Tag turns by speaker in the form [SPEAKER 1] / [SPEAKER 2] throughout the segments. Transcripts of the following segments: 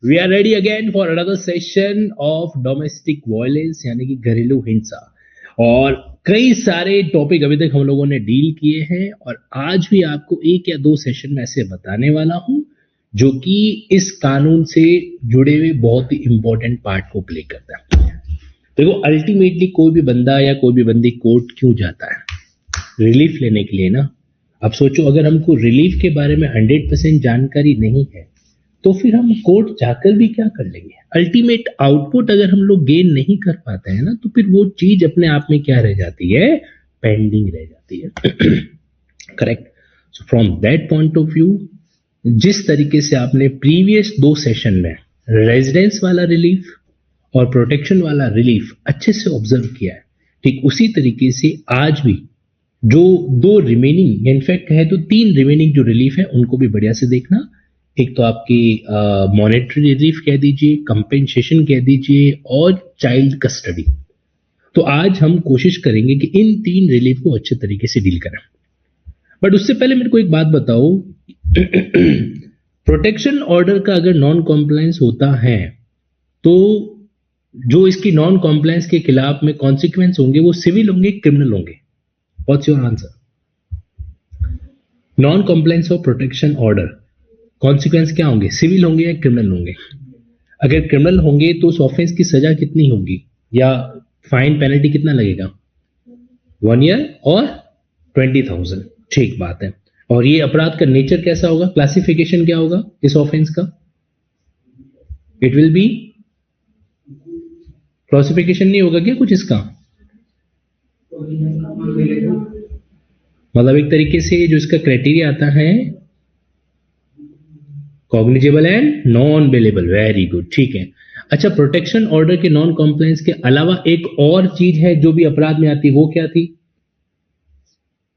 [SPEAKER 1] We are ready again for another session of domestic violence यानी कि घरेलू हिंसा। और कई सारे टॉपिक अभी तक हम लोगों ने डील किए हैं और आज भी आपको एक या दो सेशन में ऐसे बताने वाला हूं जो कि इस कानून से जुड़े हुए बहुत ही इंपॉर्टेंट पार्ट को प्ले करता है। देखो, अल्टीमेटली कोई भी बंदा या कोई भी बंदी कोर्ट क्यों जाता है? रिलीफ लेने के लिए ना। अब सोचो, अगर हमको रिलीफ के बारे में 100% जानकारी नहीं है तो फिर हम कोर्ट जाकर भी क्या कर लेंगे? अल्टीमेट आउटपुट अगर हम लोग गेन नहीं कर पाते हैं ना, तो फिर वो चीज अपने आप में क्या रह जाती है? पेंडिंग रह जाती है। Correct. So from that point of view, जिस तरीके से आपने प्रीवियस दो सेशन में रेजिडेंस वाला रिलीफ और प्रोटेक्शन वाला रिलीफ अच्छे से ऑब्जर्व किया है, ठीक उसी तरीके से आज भी जो दो रिमेनिंग, इनफैक्ट कहे तो 3 रिमेनिंग जो रिलीफ है उनको भी बढ़िया से देखना। एक तो आपकी मॉनेटरी रिलीफ कह दीजिए, कंपेंसेशन कह दीजिए और चाइल्ड कस्टडी। तो आज हम कोशिश करेंगे कि इन 3 रिलीफ को अच्छे तरीके से डील करें। बट उससे पहले मेरे को एक बात बताओ, प्रोटेक्शन ऑर्डर का अगर नॉन कॉम्प्लायंस होता है तो जो इसकी नॉन कॉम्प्लायंस के खिलाफ में कॉन्सिक्वेंस होंगे वो सिविल होंगे, क्रिमिनल होंगे? What's your answer? Non compliance of protection order consequence क्या होंगे? सिविल होंगे या क्रिमिनल होंगे? अगर क्रिमिनल होंगे तो उस ऑफेंस की सजा कितनी होगी या फाइन पेनल्टी कितना लगेगा? 1 ईयर और 20,000। ठीक बात है। और ये अपराध का नेचर कैसा होगा? क्लासिफिकेशन क्या होगा इस ऑफेंस का? इट विल बी, क्लासिफिकेशन नहीं होगा क्या कुछ इसका? मतलब एक तरीके से जो इसका क्राइटेरिया आता है, cognizable and non bailable. Very good, ठीक है। अच्छा, प्रोटेक्शन ऑर्डर के नॉन कॉम्प्लायंस के अलावा एक और चीज है जो भी अपराध में आती, वो क्या थी?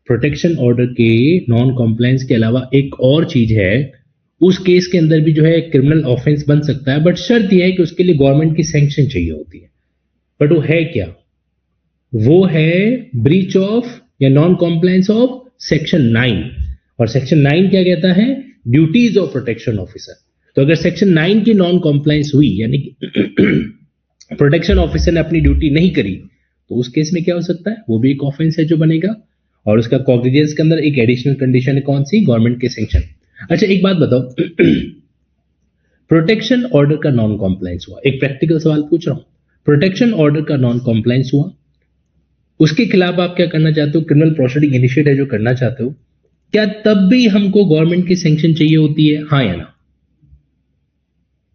[SPEAKER 1] प्रोटेक्शन ऑर्डर के नॉन कॉम्प्लायंस के अलावा एक और चीज है, उस केस के अंदर भी जो है क्रिमिनल ऑफेंस बन सकता है, बट शर्त यह है कि उसके लिए गवर्नमेंट की सैंक्शन चाहिए होती है। बट वो है क्या? वो है ब्रीच ऑफ या नॉन कॉम्प्लायंस ऑफ सेक्शन 9। और सेक्शन 9 क्या कहता है? Duties of protection officer. तो अगर सेक्शन 9 की नॉन कॉम्प्लायंस हुई, यानी कि प्रोटेक्शन ऑफिसर ने अपनी ड्यूटी नहीं करी, तो उस केस में क्या हो सकता है? वो भी एक ऑफेंस है जो बनेगा। और उसका कॉग्निजेंस के अंदर एक एडिशनल कंडीशन है, कौन सी? गवर्नमेंट के सैंक्शन। अच्छा, एक बात बताओ, प्रोटेक्शन ऑर्डर का नॉन कॉम्प्लायंस हुआ, एक प्रैक्टिकल सवाल पूछ रहा हूं, प्रोटेक्शन ऑर्डर का नॉन कॉम्प्लायंस हुआ, उसके खिलाफ आप क्या करना चाहते हो? क्रिमिनल प्रोसीडिंग इनिशिएट है जो करना चाहते हो, क्या तब भी हमको गवर्नमेंट की सैंक्शन चाहिए होती है? हाँ या ना?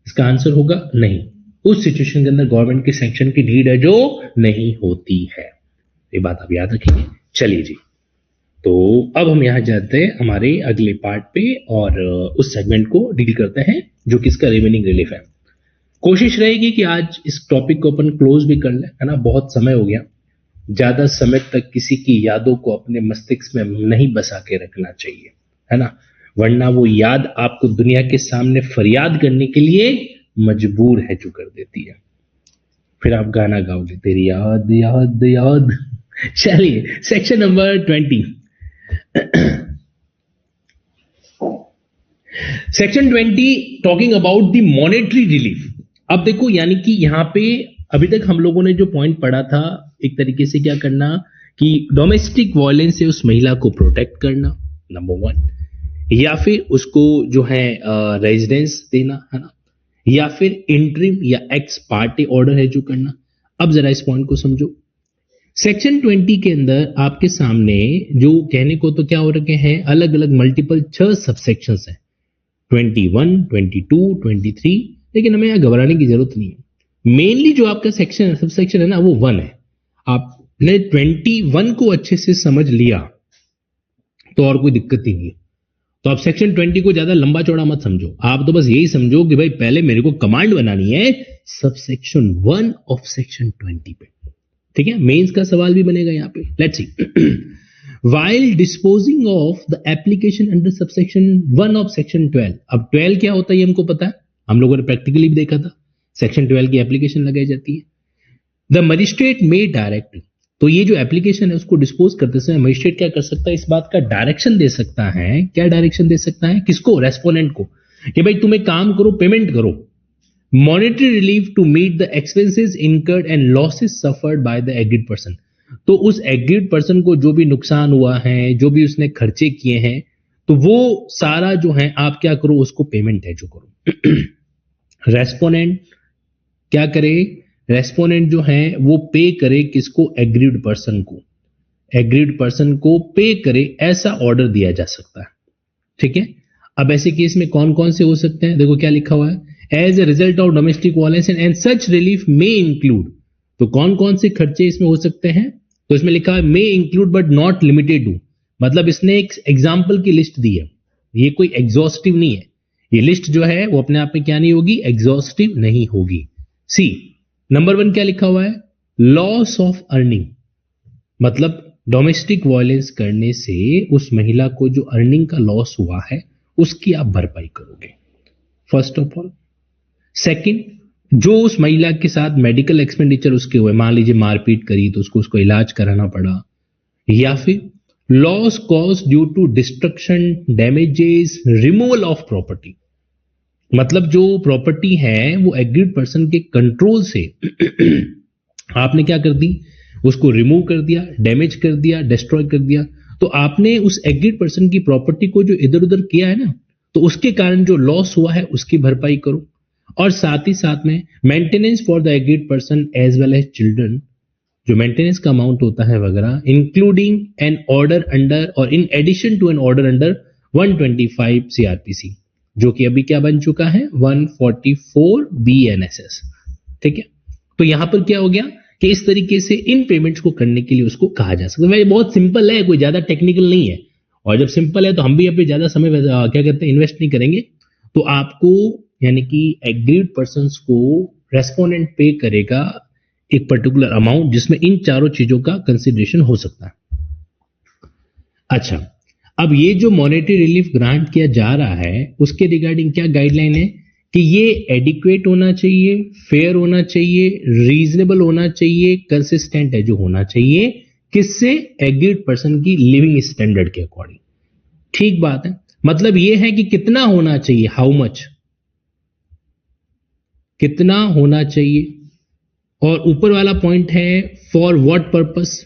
[SPEAKER 1] इसका आंसर होगा नहीं। उस सिचुएशन के अंदर गवर्नमेंट की सैंक्शन की नीड है जो नहीं होती है। ये बात आप याद रखिए। चलिए जी, तो अब हम यहां जाते हैं हमारे अगले पार्ट पे और उस सेगमेंट को डील करते हैं जो कि इसका रिमेनिंग रिलीफ है। कोशिश रहेगी कि आज इस टॉपिक को अपन क्लोज भी कर ले, है ना? बहुत समय हो गया, ज्यादा समय तक किसी की यादों को अपने मस्तिष्क में नहीं बसा के रखना चाहिए, है ना? वरना वो याद आपको दुनिया के सामने फरियाद करने के लिए मजबूर है जो कर देती है। फिर आप गाना गाओगे, तेरी याद याद याद। चलिए, section number 20। Section 20 talking about the monetary relief. अब देखो, यानी कि यहां पे अभी तक हम लोगों ने जो पॉइंट पढ़ा था, एक तरीके से क्या करना कि डोमेस्टिक वायलेंस से उस महिला को प्रोटेक्ट करना, नंबर 1, या फिर उसको जो है रेजिडेंस देना, है ना? या फिर इंटरिम या एक्स पार्टी ऑर्डर है जो करना। अब जरा इस पॉइंट को समझो। सेक्शन 20 के अंदर आपके सामने जो कहने को तो क्या हो रखे हैं, अलग अलग मल्टीपल 6 सबसेक्शंस हैं, 21, 22, 23। लेकिन हमें यहां घबराने की जरूरत नहीं है। मेनली जो आपका सेक्शन सबसेक्शन है ना, वो 1 है। आपने 21 को अच्छे से समझ लिया तो और कोई दिक्कत ही नहीं है। तो आप सेक्शन 20 को ज्यादा लंबा चौड़ा मत समझो, आप तो बस यही समझो कि भाई पहले मेरे को कमांड बनानी है सबसेक्शन 1 ऑफ सेक्शन 20 पे। ठीक है, मेंस का सवाल भी बनेगा यहां पे। Let's see. While disposing of the application under subsection 1 of section 12। अब 12 क्या होता है ये हमको पता है, हम लोगों ने प्रैक्टिकली भी देखा था। सेक्शन 12 की एप्लीकेशन लगाई जाती है। The magistrate may direct. तो ये जो एप्लीकेशन है उसको डिस्पोज करते समय मजिस्ट्रेट क्या कर सकता है? इस बात का डायरेक्शन दे सकता है। क्या डायरेक्शन दे सकता है? किसको? रेस्पोनेंट को, कि भाई तुम एक काम करो, पेमेंट करो, monetary relief to meet the expenses incurred and losses suffered by the agreed person. तो उस एग्रीड पर्सन को जो भी नुकसान हुआ है, जो भी उसने खर्चे किए हैं, तो वो सारा जो है आप क्या करो, उसको पेमेंट है जो करो। रेस्पोनेंट क्या करे, रेस्पोनेंट जो है वो पे करे किसको, एग्रीड पर्सन को, एग्रीड पर्सन को पे करे, ऐसा ऑर्डर दिया जा सकता है। ठीक है, अब ऐसे केस में कौन कौन से हो सकते हैं, देखो क्या लिखा हुआ है, as a result of domestic violence and such relief may include. तो कौन कौन से खर्चे इसमें हो सकते हैं, तो इसमें लिखा है may include but not limited to, मतलब इसने एक एग्जाम्पल की लिस्ट दी है, ये कोई एग्जॉस्टिव नहीं है, ये लिस्ट जो है वो अपने आप में क्या नहीं होगी, एग्जॉस्टिव नहीं होगी। सी नंबर 1 क्या लिखा हुआ है, लॉस ऑफ अर्निंग, मतलब डोमेस्टिक वायलेंस करने से उस महिला को जो अर्निंग का लॉस हुआ है उसकी आप भरपाई करोगे, फर्स्ट ऑफ ऑल। सेकंड, जो उस महिला के साथ मेडिकल एक्सपेंडिचर उसके हुए, मान लीजिए मारपीट करी तो उसको इलाज कराना पड़ा, या फिर loss caused due to destruction, damages, removal of property, मतलब जो प्रॉपर्टी है वो एग्रीड पर्सन के कंट्रोल से आपने क्या कर दी, उसको रिमूव कर दिया, डैमेज कर दिया, डिस्ट्रॉय कर दिया, तो आपने उस एग्रीड पर्सन की प्रॉपर्टी को जो इधर उधर किया है ना, तो उसके कारण जो लॉस हुआ है उसकी भरपाई करो। और साथ ही साथ में maintenance for the agreed person as well as children, जो मेंटेनेंस का अमाउंट होता है वगैरह, इंक्लूडिंग एन ऑर्डर अंडर और in addition to an order under 125 CrPC, जो कि अभी क्या बन चुका है, 144 बीएनएसएस। ठीक है, तो यहां पर क्या हो गया कि इस तरीके से इन पेमेंट्स को करने के लिए उसको कहा जा सकता है। बहुत सिंपल है, कोई ज्यादा टेक्निकल नहीं है, और जब सिंपल है तो हम भी अभी ज्यादा समय क्या कहते हैं इन्वेस्ट नहीं करेंगे। तो आपको यानी कि एग्रीड पर्संस को रेस्पोनेंट पे करेगा एक पर्टिकुलर अमाउंट, जिसमें इन चारों चीजों का कंसिडरेशन हो सकता है। अच्छा, अब ये जो मॉनेटरी रिलीफ ग्रांट किया जा रहा है उसके रिगार्डिंग क्या गाइडलाइन है कि ये एडिक्वेट होना चाहिए, फेयर होना चाहिए, रीजनेबल होना चाहिए, कंसिस्टेंट है जो होना चाहिए, किससे, एग्रीड पर्सन की लिविंग स्टैंडर्ड के अकॉर्डिंग। ठीक बात है, मतलब ये है कि कितना होना चाहिए, हाउ मच, कितना होना चाहिए, और ऊपर वाला पॉइंट है for what purpose,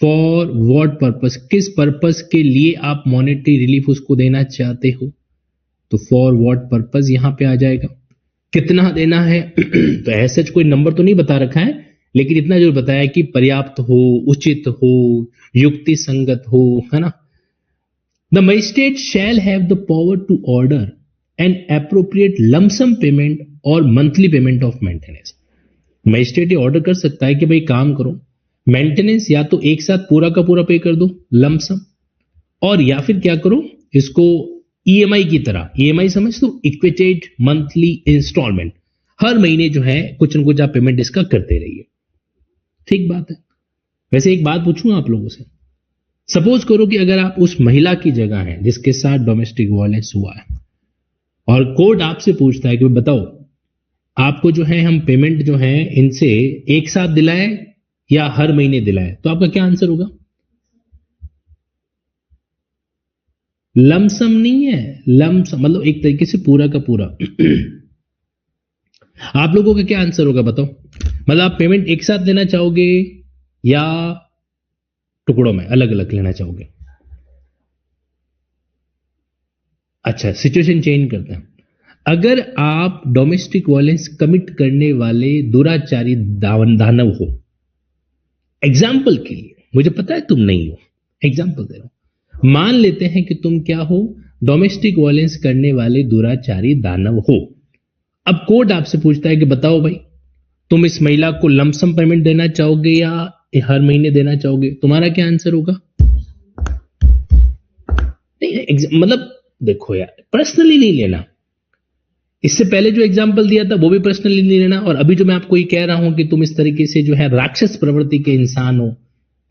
[SPEAKER 1] for what purpose, किस पर्पस के लिए आप मॉनेटरी रिलीफ उसको देना चाहते हो, तो फॉर व्हाट पर्पस यहां पे आ जाएगा। कितना देना है तो ऐसा कोई नंबर तो नहीं बता रखा है, लेकिन इतना जरूर बताया कि पर्याप्त हो, उचित हो, युक्ति संगत हो, है ना। The magistrate shall have the power to order an appropriate lump sum payment और monthly payment of maintenance. Magistrate ये ऑर्डर कर सकता है कि भाई काम करो, मेंटेनेंस या तो एक साथ पूरा का पूरा पे कर दो लमसम, और या फिर क्या करो, इसको ईएमआई की तरह, ईएमआई समझ दो, इक्विटेड मंथली इंस्टॉलमेंट, हर महीने जो है कुछ न कुछ आप पेमेंट इसका करते रहिए। ठीक बात है। वैसे एक बात पूछूं आप लोगों से, सपोज करो कि अगर आप उस महिला की जगह हैं जिसके साथ डोमेस्टिक वायलेंस हुआ है, और कोर्ट आपसे पूछता है कि बताओ आपको जो है हम पेमेंट जो है इनसे एक साथ दिलाए या हर महीने दिलाए, तो आपका क्या आंसर होगा? लमसम नहीं है, लमसम मतलब एक तरीके से पूरा का पूरा। आप लोगों का क्या आंसर होगा बताओ? मतलब आप पेमेंट एक साथ देना चाहोगे या टुकड़ों में अलग अलग लेना चाहोगे? अच्छा, सिचुएशन चेंज करते हैं। अगर आप डोमेस्टिक वायलेंस कमिट करने वाले दुराचारी दानव हो, एग्जाम्पल के लिए, मुझे पता है तुम नहीं हो, एग्जाम्पल दे रहा हूं, मान लेते हैं कि तुम क्या हो, डोमेस्टिक वायलेंस करने वाले दुराचारी दानव हो। अब कोर्ट आपसे पूछता है कि बताओ भाई तुम इस महिला को लमसम पेमेंट देना चाहोगे या हर महीने देना चाहोगे? तुम्हारा क्या आंसर होगा? नहीं, मतलब देखो यार, पर्सनली नहीं लेना। इससे पहले जो एग्जाम्पल दिया था वो भी पर्सनली नहीं लेना, और अभी जो मैं आपको ये कह रहा हूं कि तुम इस तरीके से जो है राक्षस प्रवृत्ति के इंसान हो,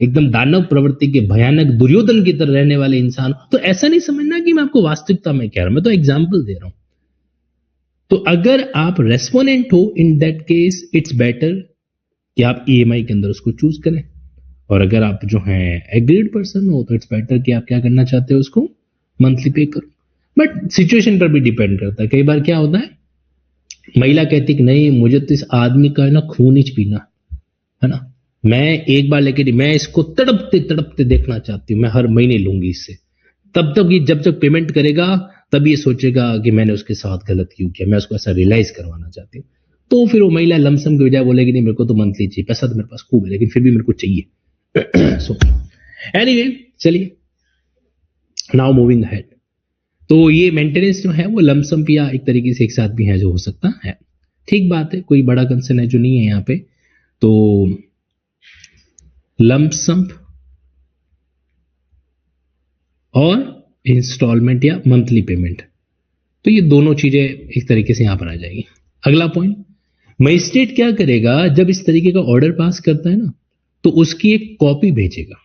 [SPEAKER 1] एकदम दानव प्रवृत्ति के भयानक दुर्योधन की तरह रहने वाले इंसान हो, तो ऐसा नहीं समझना कि मैं आपको वास्तविकता में कह रहा हूं, मैं तो एग्जाम्पल दे रहा हूं। तो अगर आप रेस्पोनेंट हो, in that case it's better कि आप ईएमआई के अंदर उसको चूज करें, और अगर आप जो है एग्रीड पर्सन हो तो इट्स बेटर कि आप क्या करना चाहते हो, उसको मंथली पे करो। बट सिचुएशन पर भी डिपेंड करता है। कई बार क्या होता है, महिला कहती कि नहीं, मुझे तो इस आदमी का है ना खून ही पीना है ना, मैं एक बार लेके, मैं इसको तड़पते तड़पते देखना चाहती हूँ, मैं हर महीने लूंगी इससे। तब तक ये जब तक पेमेंट करेगा तब ये सोचेगा कि मैंने उसके साथ गलत क्यों किया, मैं उसको ऐसा रियलाइज करवाना चाहती हूँ। तो फिर वो महिला लमसम की बजाय बोलेगी नहीं, मेरे को तो मंथली चाहिए, पैसा तो मेरे पास खूब है लेकिन फिर भी मेरे को चाहिए। सो एनीवे, चलिए, नाउ मूविंग अहेड। तो ये मेंटेनेंस जो है वो लमसम या एक तरीके से एक साथ भी है जो हो सकता है। ठीक बात है, कोई बड़ा कंसर्न है जो नहीं है यहाँ पे। तो लमसम और इंस्टॉलमेंट या मंथली पेमेंट, तो ये दोनों चीजें एक तरीके से यहां पर आ जाएगी। अगला पॉइंट, मजिस्ट्रेट क्या करेगा जब इस तरीके का ऑर्डर पास करता है ना, तो उसकी एक कॉपी भेजेगा।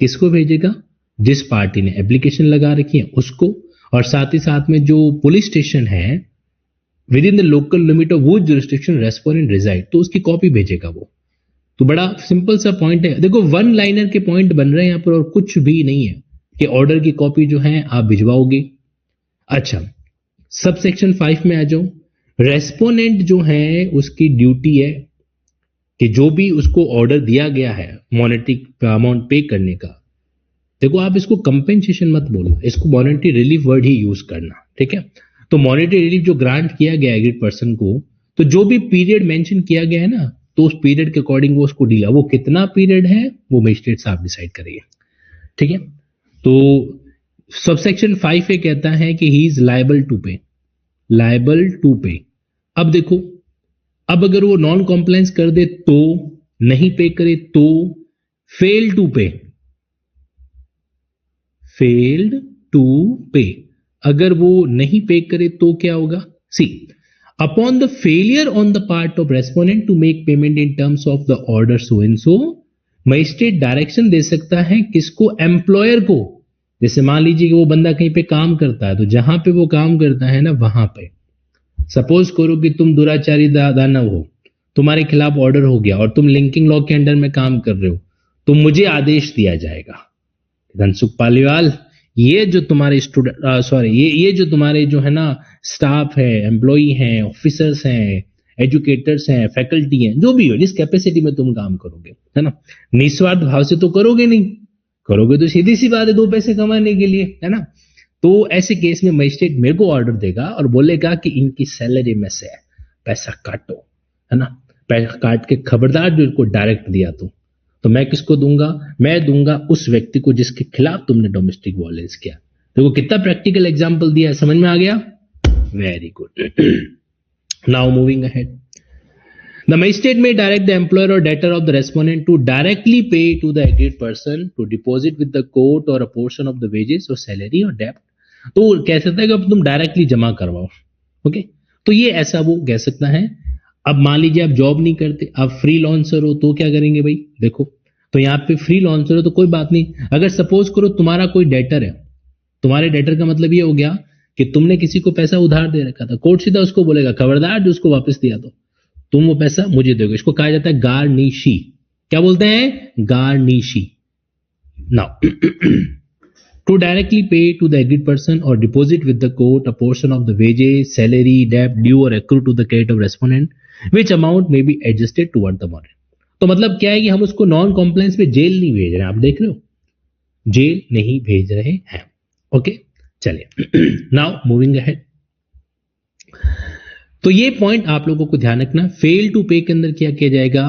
[SPEAKER 1] किसको भेजेगा? जिस पार्टी ने एप्लीकेशन लगा रखी है उसको, और साथ ही साथ में जो पुलिस स्टेशन है with in the local limit of वो जुरिस्डिक्शन रेस्पोंडेंट रिजाइड, तो उसकी कॉपी भेजेगा वो। तो बड़ा सिंपल सा पॉइंट है, देखो वन लाइनर के पॉइंट बन रहे हैं यहां पर और कुछ भी नहीं है कि ऑर्डर की कॉपी जो है आप भिजवाओगे। अच्छा, सब सेक्शन 5 में आ जाओ। रेस्पोनेंट जो है उसकी ड्यूटी है कि जो भी उसको ऑर्डर दिया गया है मॉनेटरी अमाउंट पे करने का, देखो आप इसको कंपेंसेशन मत बोलो, इसको मॉनेटरी रिलीफ वर्ड ही यूज करना, ठीक है। तो मॉनेटरी रिलीफ जो ग्रांट किया गया है एग्रीड पर्सन को, तो जो भी पीरियड मेंशन किया गया है ना, तो उस पीरियड के अकॉर्डिंग वो उसको डीला, वो कितना पीरियड है वो मजिस्ट्रेट साहब डिसाइड करेंगे, ठीक है। तो सबसेक्शन 5 ये कहता है कि ही इज लायबल टू पे, लायबल टू पे। अब देखो, अब अगर वो नॉन कॉम्प्लायंस कर दे तो, नहीं पे करे तो, fail to pay, failed to pay, अगर वो नहीं पे करे तो क्या होगा? C, upon the failure on the part of respondent to make payment in terms of the order so and so, magistrate direction दे सकता है किसको? एम्प्लॉयर को। जैसे मान लीजिए कि वो बंदा कहीं पे काम करता है, तो जहां पे वो काम करता है ना वहां पे, सपोज करो कि तुम दुराचारी दानव हो, तुम्हारे खिलाफ ऑर्डर हो गया और तुम लिंकिंग लॉ के अंडर में काम कर रहे हो, तो मुझे आदेश दिया जाएगा, धनसुख पालीवाल, ये जो तुम्हारे स्टूडेंट सॉरी ये जो तुम्हारे जो है ना स्टाफ है, एम्प्लॉई हैं, ऑफिसर्स हैं, एजुकेटर्स हैं, फैकल्टी हैं, जो भी हो, जिस कैपेसिटी में तुम काम करोगे, है ना, निस्वार्थ भाव से तो करोगे नहीं, करोगे तो सीधी सी बात है दो पैसे कमाने के लिए, है ना। तो ऐसे केस में मजिस्ट्रेट मेरे को ऑर्डर देगा और बोलेगा कि इनकी सैलरी में से पैसा काटो, है ना, पैसा काट के खबरदार जो इनको डायरेक्ट दिया तो मैं किसको दूंगा? मैं दूंगा उस व्यक्ति को जिसके खिलाफ तुमने डोमेस्टिक वायलेंस किया। देखो कितना प्रैक्टिकल एग्जांपल दिया है, समझ में आ गया? Very good. Now moving ahead, the magistrate may direct the employer or debtor of the respondent to directly pay to the aggrieved person to deposit with the court or a portion of the wages or salary or debt। तो कह सकता है कि अब तुम directly जमा करवाओ, okay. तो ये ऐसा वो कह सकता है। अब मान लीजिए आप जॉब नहीं करते, आप फ्रीलांसर हो, तो क्या करेंगे भाई? देखो, तो यहाँ पे फ्रीलांसर हो तो कोई बात नहीं, अगर सपोज करो तुम्हारा कोई डेटर है, तुम्हारे डेटर का मतलब ये हो गया कि तुमने किसी को पैसा उधार दे रखा था, कोर्ट सीधा उसको बोलेगा खबरदार जो उसको वापस दिया तो तुम वो पैसा मुझे दोगे। इसको कहा जाता है गार्निशी। क्या बोलते हैं? Garnishee. Now to directly pay to the agreed person और deposit with the court a portion of the wages, salary, डेब्ट ड्यू और accrue to the credit of respondent which amount may be adjusted toward the model. तो मतलब क्या है कि हम उसको नॉन कॉम्प्लायंस में जेल नहीं भेज रहे हैं, आप देख रहे हो, जेल नहीं भेज रहे हैं, ओके। चलिए, नाउ मूविंग अहेड। तो ये पॉइंट आप लोगों को ध्यान रखना, फेल टू पे के अंदर क्या किया जाएगा?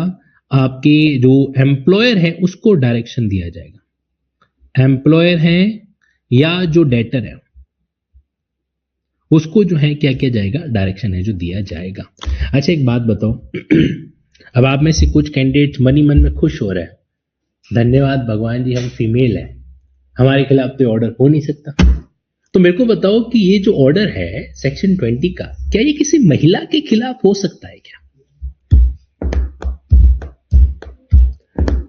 [SPEAKER 1] आपके जो एम्प्लॉयर है उसको डायरेक्शन दिया जाएगा, एम्प्लॉयर है या जो डेटर है उसको जो है क्या किया जाएगा? डायरेक्शन है जो दिया जाएगा। अच्छा एक बात बताओ, अब आप में से कुछ कैंडिडेट मनी मन में खुश हो रहे हैं, धन्यवाद भगवान जी हम फीमेल हैं, हमारे खिलाफ तो ऑर्डर हो नहीं सकता। तो मेरे को बताओ कि ये जो ऑर्डर है सेक्शन 20 का, क्या ये किसी महिला के खिलाफ हो सकता है क्या?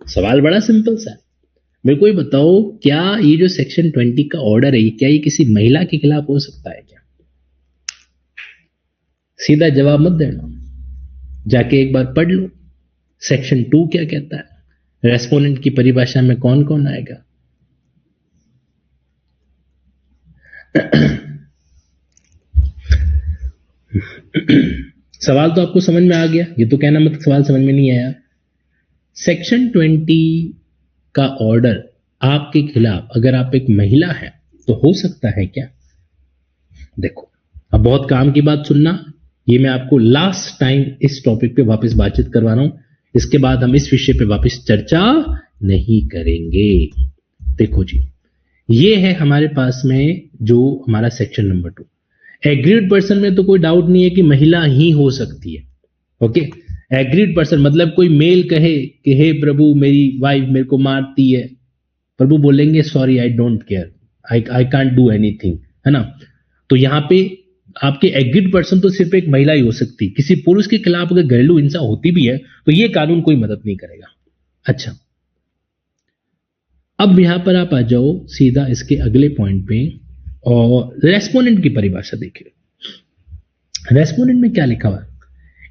[SPEAKER 1] सवाल बड़ा सिंपल सा है, मेरे को ये बताओ, क्या ये जो सेक्शन 20 का ऑर्डर है क्या ये किसी महिला के खिलाफ हो सकता है क्या? सीधा जवाब मत देना, जाके एक बार पढ़ लो सेक्शन 2 क्या कहता है, रेस्पोंडेंट की परिभाषा में कौन कौन आएगा। सवाल तो आपको समझ में आ गया, ये तो कहना मतलब सवाल समझ में नहीं आया। सेक्शन 20 का ऑर्डर आपके खिलाफ अगर आप एक महिला हैं तो हो सकता है क्या? देखो, अब बहुत काम की बात सुनना, ये मैं आपको लास्ट टाइम इस टॉपिक पे वापस बातचीत करवा रहा हूं, इसके बाद हम इस विषय पे वापस चर्चा नहीं करेंगे। देखो जी, ये है हमारे पास में जो हमारा सेक्शन नंबर 2। एग्रीड पर्सन में तो कोई डाउट नहीं है कि महिला ही हो सकती है। ओके, एग्रीड पर्सन मतलब कोई मेल कहे कि हे प्रभु मेरी वाइफ मेरे को मारती है, प्रभु बोलेंगे sorry I don't care, I can't do anything, है ना। तो यहां पे आपके एग्रीड पर्सन तो सिर्फ एक महिला ही हो सकती, किसी पुरुष के खिलाफ अगर घरेलू हिंसा होती भी है तो ये कानून कोई मदद नहीं करेगा। अच्छा, अब यहां पर आप आ जाओ सीधा इसके अगले पॉइंट पे, और रेस्पोनेंट की परिभाषा देखिए। रेस्पोनेंट में क्या लिखा हुआ है?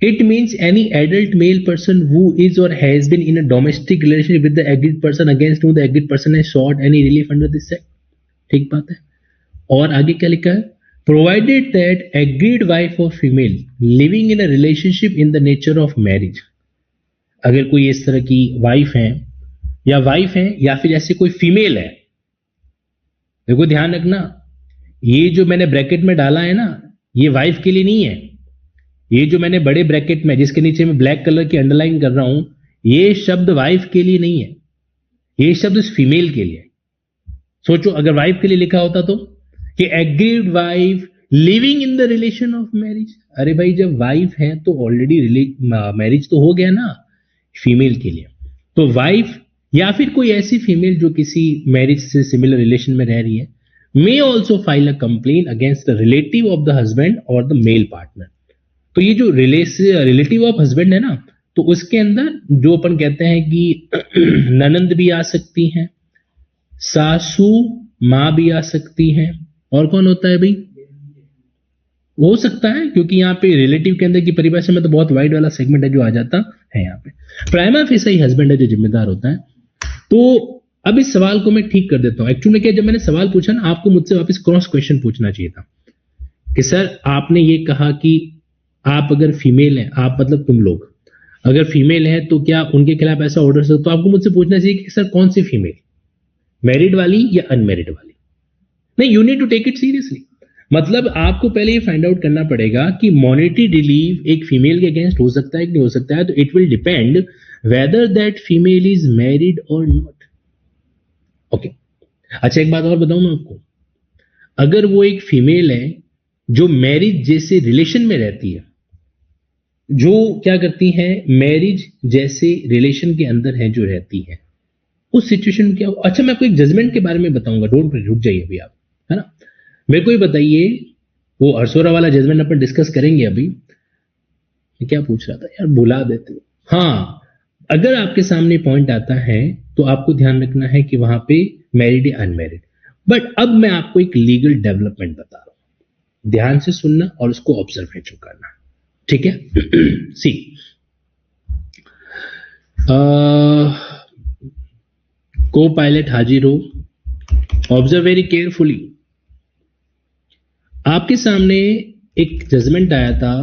[SPEAKER 1] It means any adult male person who is or has been in a domestic relationship with the agreed person against whom the agreed person has sought any relief under this act। ठीक बात है। और आगे क्या लिखा है? Provided that agreed wife or female living in a relationship in the nature of marriage, अगर कोई इस तरह की वाइफ है या फिर ऐसे कोई फीमेल है, देखो ध्यान रखना, ये जो मैंने ब्रैकेट में डाला है ना, ये वाइफ के लिए नहीं है। ये जो मैंने बड़े ब्रैकेट में जिसके नीचे मैं ब्लैक कलर की अंडरलाइन कर रहा हूं, ये शब्द वाइफ के लिए नहीं है, ये शब्द उस फीमेल के लिए। सोचो अगर वाइफ के लिए लिखा होता तो कि agreed wife living in the relation of marriage, अरे भाई जब वाइफ है तो ऑलरेडी मैरिज तो हो गया ना, फीमेल के लिए। तो वाइफ या फिर कोई ऐसी फीमेल जो किसी मैरिज से सिमिलर रिलेशन में रह रही है, may also file a complain against the relative of the husband और द मेल पार्टनर। तो ये जो रिलेटिव ऑफ हस्बैंड है ना, तो उसके अंदर जो अपन कहते हैं कि ननंद भी आ सकती हैं, सासू मां भी आ सकती हैं, और कौन होता है भाई? हो सकता है, क्योंकि यहाँ पे रिलेटिव के अंदर की परिभाषा में तो बहुत वाइड वाला सेगमेंट है जो आ जाता है यहाँ पे। प्राइमा फेसा ही हस्बैंड है जो जिम्मेदार होता है। तो अब इस सवाल को मैं ठीक कर देता हूं। एक्चुअली क्या, जब मैंने सवाल पूछा ना, आपको मुझसे वापस क्रॉस क्वेश्चन पूछना चाहिए था कि सर आपने ये कहा कि आप अगर फीमेल हैं, आप मतलब तुम लोग अगर फीमेल हैं तो क्या उनके खिलाफ ऐसा ऑर्डर सकते? तो आपको मुझसे पूछना चाहिए कि सर कौन सी फीमेल, मैरिड वाली या अनमैरिड वाली? नहीं, you need to take it seriously. मतलब आपको पहले ये फाइंड आउट करना पड़ेगा कि मॉनेटरी रिलीफ एक फीमेल के अगेंस्ट हो सकता है कि नहीं हो सकता है। तो it will depend whether that female is married और नॉट। ओके, अच्छा एक बात और बताऊं मैं आपको, अगर वो एक फीमेल है जो मैरिज जैसे रिलेशन में रहती है, जो क्या करती है, मैरिज जैसे रिलेशन के अंदर है जो रहती है, उस सिचुएशन में क्या हो? अच्छा मैं आपको एक जजमेंट के बारे में बताऊंगा, डोंट रुक जाइए अभी आप, है ना। मेरे को ये बताइए, वो हरसोरा वाला जजमेंट अपन डिस्कस करेंगे अभी। मैं क्या पूछ रहा था यार, भुला देते हो। हाँ, अगर आपके सामने पॉइंट आता है तो आपको ध्यान रखना है कि वहां पे मैरिड या अनमैरिड। बट अब मैं आपको एक लीगल डेवलपमेंट बता रहा हूं, ध्यान से सुनना और उसको ऑब्जर्वेशन करना, ठीक है। सी, को पायलट हाजिर हो, ऑब्जर्व वेरी केयरफुली। आपके सामने एक जजमेंट आया था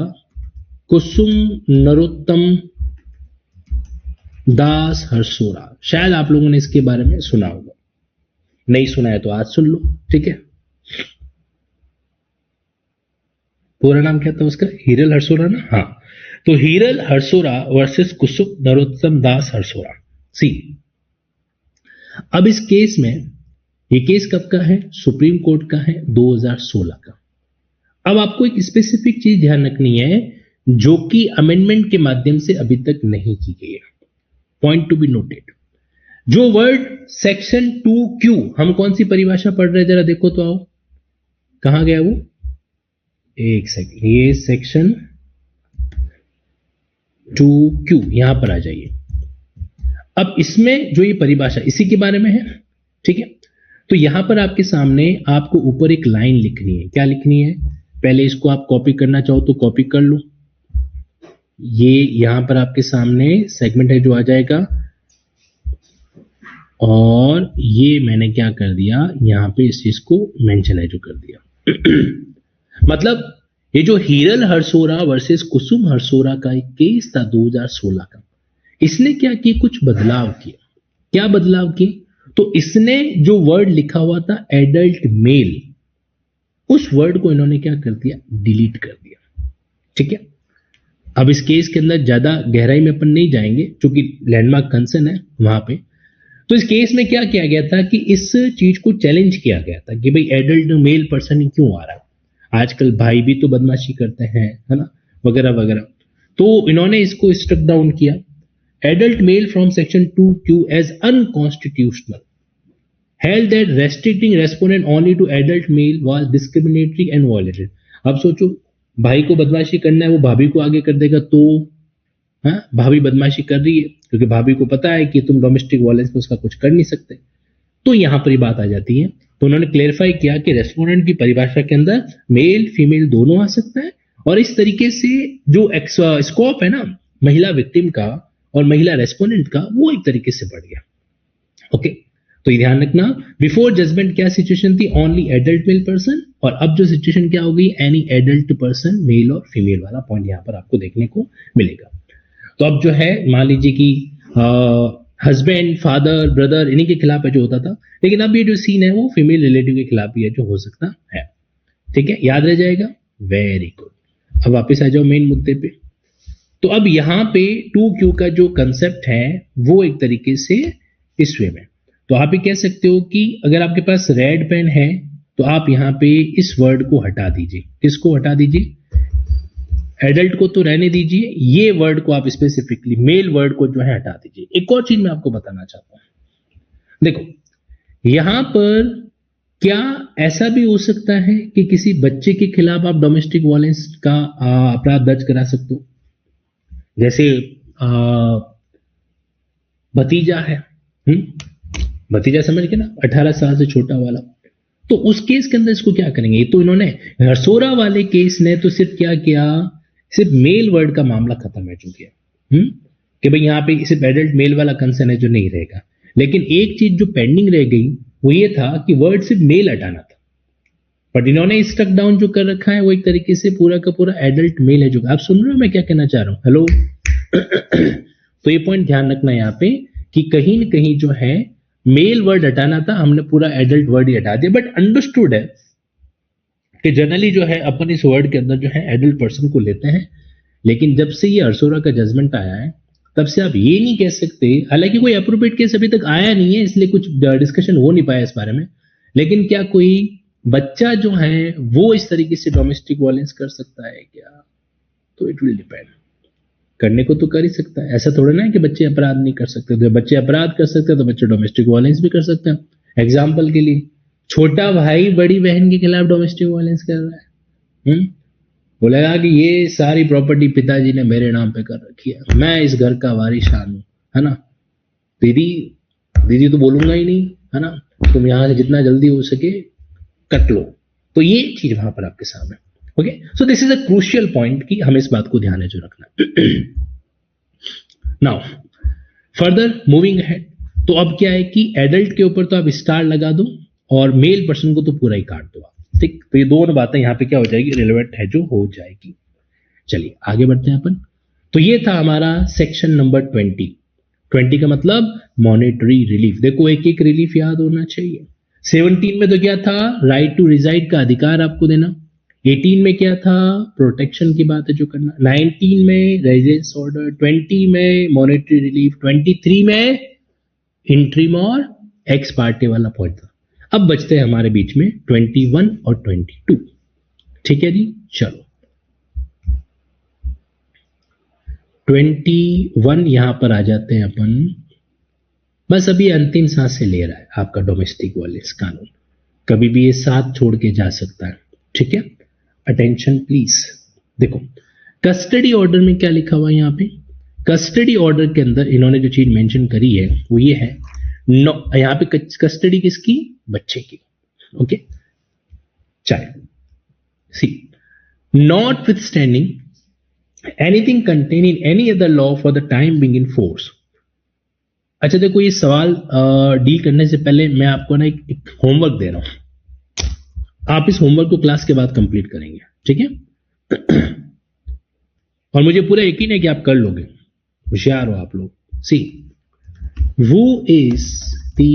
[SPEAKER 1] कुसुम नरोत्तम दास हरसोरा, शायद आप लोगों ने इसके बारे में सुना होगा, नहीं सुना है तो आज सुन लो, ठीक है। पूरा नाम क्या था उसका? हीरल हरसोरा ना, हाँ। तो हीरल हरसोरा वर्सेस कुसुम नरोत्तम दास हरसोरा। सी, अब इस केस में, ये केस कब का है? सुप्रीम कोर्ट का है, 2016 का। अब आपको एक स्पेसिफिक चीज ध्यान रखनी है जो कि अमेंडमेंट के माध्यम से अभी तक नहीं की गई है, पॉइंट टू बी नोटेड। जो वर्ड सेक्शन 2Q, हम कौन सी परिभाषा पढ़ रहे हैं जरा देखो तो आओ, कहां गया वो? एक सेकंड, ये सेक्शन 2Q, यहां पर आ जाइए। अब इसमें जो ये परिभाषा इसी के बारे में है, ठीक है। तो यहां पर आपके सामने आपको ऊपर एक लाइन लिखनी है। क्या लिखनी है? पहले इसको आप कॉपी करना चाहो तो कॉपी कर लो, ये यहां पर आपके सामने सेगमेंट है जो आ जाएगा, और ये मैंने क्या कर दिया, यहां पे इस चीज को मेंशन है जो कर दिया। मतलब ये जो हीरल हरसोरा वर्सेस कुसुम हरसोरा का एक केस था 2016 का, इसने क्या किया, कुछ बदलाव किया। क्या बदलाव किए? तो इसने जो वर्ड लिखा हुआ था एडल्ट मेल, उस वर्ड को इन्होंने क्या कर दिया, डिलीट कर दिया। ठीक है, अब इस केस के अंदर ज्यादा गहराई में अपन नहीं जाएंगे क्योंकि लैंडमार्क कंसर्न है वहां पे। तो इस केस में क्या किया गया था कि इस चीज को चैलेंज किया गया था कि भाई एडल्ट मेल पर्सन ही क्यों आ रहा है, आजकल भाई भी तो बदमाशी करते हैं, है ना, वगैरह वगैरह। तो इन्होंने इसको स्ट्रक डाउन किया, adult male from section 2Q as unconstitutional, held that restricting respondent only to adult male was discriminatory and violated। अब सोचो, भाई को बदमाशी करना है, वो भाभी को आगे कर देगा तो, हाँ, भाभी बदमाशी कर रही है क्योंकि भाभी को पता है कि तुम डोमेस्टिक वायलेंस में उसका कुछ कर नहीं सकते, तो यहां पर ही बात आ जाती है। तो उन्होंने क्लेरिफाई किया कि रेस्पोंडेंट की परिभाषा के अंदर मेल फीमेल दोनों आ सकता है, और इस तरीके से जो स्कोप है ना महिला विक्टिम का और महिला रेस्पोंडेंट का, वो एक तरीके से बढ़ गया। ओके, तो ये ध्यान रखना, बिफोर जजमेंट क्या सिचुएशन थी, ओनली एडल्ट मेल पर्सन, और अब जो सिचुएशन क्या हो गई, एनी एडल्ट पर्सन, मेल और फीमेल वाला पॉइंट यहां पर आपको देखने को मिलेगा। तो अब जो है मान लीजिए कि हस्बैंड, फादर, ब्रदर, इन्हीं के खिलाफ है जो होता था, लेकिन अब ये जो सीन है वो फीमेल रिलेटिव के खिलाफ भी है जो हो सकता है। ठीक है, याद रह जाएगा, वेरी गुड। अब वापस आ जाओ मेन मुद्दे पे। तो अब यहां पे 2Q का जो कंसेप्ट है वो एक तरीके से इस वे में, तो आप ये कह सकते हो कि अगर आपके पास रेड पेन है तो आप यहां पे इस वर्ड को हटा दीजिए। किसको हटा दीजिए? एडल्ट को तो रहने दीजिए, ये वर्ड को आप स्पेसिफिकली मेल वर्ड को जो है हटा दीजिए। एक और चीज मैं आपको बताना चाहता हूं, देखो यहां पर क्या ऐसा भी हो सकता है कि किसी बच्चे के खिलाफ आप डोमेस्टिक वायलेंस का अपराध दर्ज करा सकते हो? जैसे भतीजा है, भतीजा समझ के ना, 18 साल से छोटा वाला, तो उस केस के अंदर इसको क्या करेंगे? तो इन्होंने हरसोरा वाले केस ने तो सिर्फ क्या किया, सिर्फ मेल वर्ड का मामला खत्म है जो किया, कि भाई यहां पे सिर्फ एडल्ट मेल वाला कंसर्न है जो नहीं रहेगा। लेकिन एक चीज जो पेंडिंग रह गई वो ये था कि वर्ड सिर्फ मेल हटाना था, बट इन्होंने स्ट्रक डाउन जो कर रखा है वो एक तरीके से पूरा का पूरा एडल्ट मेल है। जो आप सुन रहे हो मैं क्या कहना चाह रहा हूं? हेलो तो ये पॉइंट ध्यान रखना यहाँ पे कि कहीं न कहीं जो है मेल वर्ड हटाना था, हमने पूरा एडल्ट वर्ड ही हटा दिया। बट अंडरस्टूड है कि जनरली जो है अपन इस वर्ड के अंदर जो है एडल्ट पर्सन को लेते हैं, लेकिन जब से ये हरसोरा का जजमेंट आया है तब से आप ये नहीं कह सकते, हालांकि कोई अप्रोप्रिएट केस अभी तक आया नहीं है इसलिए कुछ डिस्कशन हो नहीं पाया इस बारे में, लेकिन क्या कोई बच्चा जो है वो इस तरीके से डोमेस्टिक वायलेंस कर सकता है क्या? तो इट विल डिपेंड, करने को तो कर ही सकता है, ऐसा थोड़ा ना है कि बच्चे अपराध नहीं कर सकते। तो बच्चे अपराध कर सकते हैं तो बच्चे डोमेस्टिक वायलेंस भी कर सकते हैं। एग्जाम्पल के लिए छोटा भाई बड़ी बहन के खिलाफ डोमेस्टिक वायलेंस कर रहा है, बोलेगा कि ये सारी प्रॉपर्टी पिताजी ने मेरे नाम पे कर रखी है, मैं इस घर का वारिशान हूं, है ना, दीदी तो बोलूंगा ही नहीं, है ना, तुम यहां से जितना जल्दी हो सके कट लो। तो ये चीज वहां पर आपके सामने। Okay, so this is a crucial point कि हमें इस बात को ध्यान में जो रखना। नाउ फर्दर मूविंग अहेड, तो अब क्या है कि एडल्ट के ऊपर तो आप स्टार लगा दो और मेल पर्सन को तो पूरा ही काट दो आप, ठीक। तो ये दोनों बातें यहां पे क्या हो जाएगी, रिलेवेंट है जो हो जाएगी। चलिए आगे बढ़ते हैं अपन। तो ये था हमारा सेक्शन नंबर 20 का मतलब मॉनेटरी रिलीफ। देखो एक एक रिलीफ याद होना चाहिए। 17 में तो क्या था, राइट टू रिजाइड का अधिकार आपको देना। 18 में क्या था, प्रोटेक्शन की बात है जो करना। 19 में रेजिडेंस ऑर्डर, 20 में मॉनेटरी रिलीफ, 23 में इंट्रीम और एक्स पार्टी वाला पॉइंट था। अब बचते हैं हमारे बीच में 21 और 22, ठीक है जी। चलो 21 यहां पर आ जाते हैं अपन। बस अभी अंतिम सांसें ले रहा है आपका डोमेस्टिक वायलेंस कानून, कभी भी ये साथ छोड़ के जा सकता है, ठीक है। Attention please. देखो कस्टडी ऑर्डर में क्या लिखा हुआ है यहाँ पे, कस्टडी ऑर्डर के अंदर इन्होंने जो चीज मेंशन करी है वो ये है, यहाँ पे कस्टडी किसकी, बच्चे की, okay. Child, see notwithstanding anything contain in any other law for the time being in force. अच्छा देखो ये सवाल डील करने से पहले मैं आपको ना एक होमवर्क दे रहा हूं, आप इस होमवर्क को क्लास के बाद कंप्लीट करेंगे, ठीक है। और मुझे पूरा यकीन है कि आप कर लोगे, होशियार हो आप लोग। सी, who is the